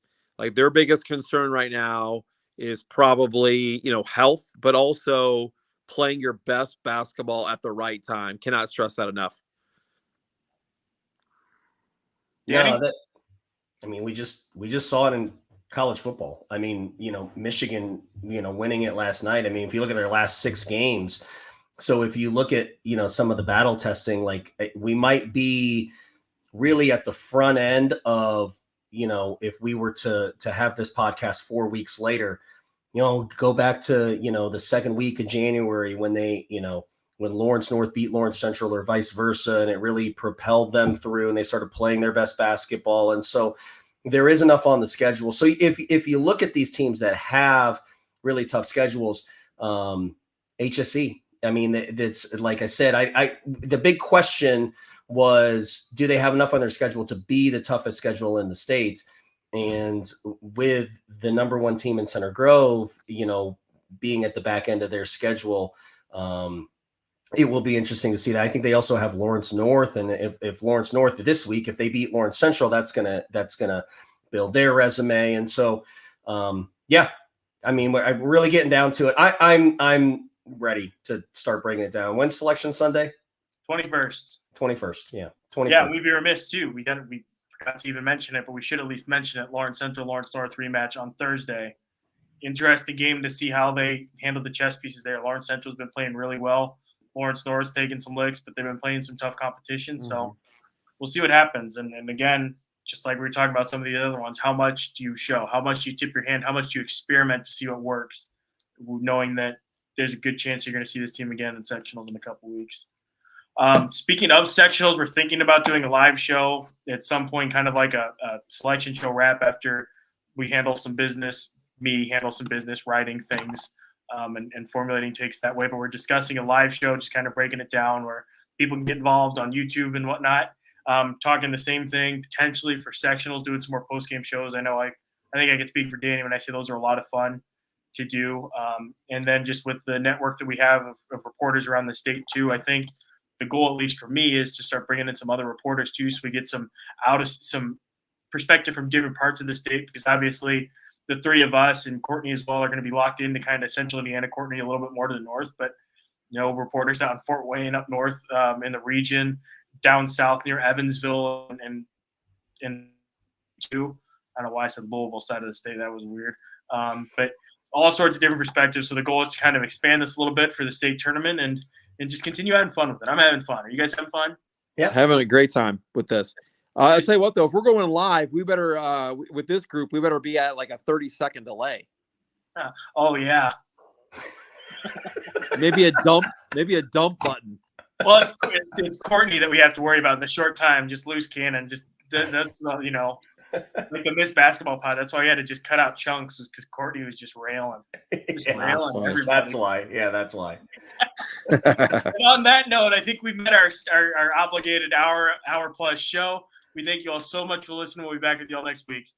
their biggest concern right now is probably, health, but also playing your best basketball at the right time. Cannot stress that enough. Yeah, we just saw it in college football. I mean, Michigan, winning it last night. I mean, if you look at their last 6 games, So if you look at, some of the battle testing, like we might be really at the front end of, if we were to have this podcast 4 weeks later, go back to, the second week of January when they, when Lawrence North beat Lawrence Central or vice versa, and it really propelled them through and they started playing their best basketball. And so there is enough on the schedule. So if you look at these teams that have really tough schedules, HSE, I mean, that's, like I said, the big question was, do they have enough on their schedule to be the toughest schedule in the state? And with the number one team in Center Grove, being at the back end of their schedule, it will be interesting to see that. I think they also have Lawrence North, and if Lawrence North this week, if they beat Lawrence Central, that's gonna build their resume. And so, yeah, I mean, we're really getting down to it. I'm ready to start breaking it down. When's Selection Sunday? 21st. 21st, yeah. 21st. Yeah, we'd be remiss too. We forgot to even mention it, but we should at least mention it. Lawrence Central, Lawrence North rematch on Thursday. Interesting game to see how they handle the chess pieces there. Lawrence Central's been playing really well. Lawrence North's taking some licks, but they've been playing some tough competition. Mm-hmm. So we'll see what happens. And again, just like we were talking about some of the other ones, how much do you show? How much do you tip your hand? How much do you experiment to see what works, knowing that there's a good chance you're going to see this team again in sectionals in a couple of weeks. Speaking of sectionals, we're thinking about doing a live show at some point, kind of like a selection show wrap after we handle some business, writing things, and formulating takes that way. But we're discussing a live show, just kind of breaking it down where people can get involved on YouTube and whatnot. Talking the same thing potentially for sectionals, doing some more post-game shows. I know I think I can speak for Danny when I say those are a lot of fun to do. And then just with the network that we have of reporters around the state too, I think the goal, at least for me, is to start bringing in some other reporters too, so we get some perspective from different parts of the state, because obviously the three of us and Courtney as well are going to be locked into kind of central Indiana, Courtney a little bit more to the north, but reporters out in Fort Wayne up north in the region, down south near Evansville and too. I don't know why I said Louisville side of the state. That was weird. But all sorts of different perspectives. So the goal is to kind of expand this a little bit for the state tournament and just continue having fun with it. I'm having fun. Are you guys having fun? Yeah, having a great time with this. I'll tell you what, though, if we're going live, we better with this group, we better be at like a 30-second delay. Oh yeah. maybe a dump button. Well, it's Courtney that we have to worry about in the short time. Just loose cannon. Just that's like the Miss Basketball Pod. That's why we had to just cut out chunks, was because Courtney was just railing. Railing that's why. Yeah, that's why. And on that note, I think we've met our obligated hour plus show. We thank you all so much for listening. We'll be back with you all next week.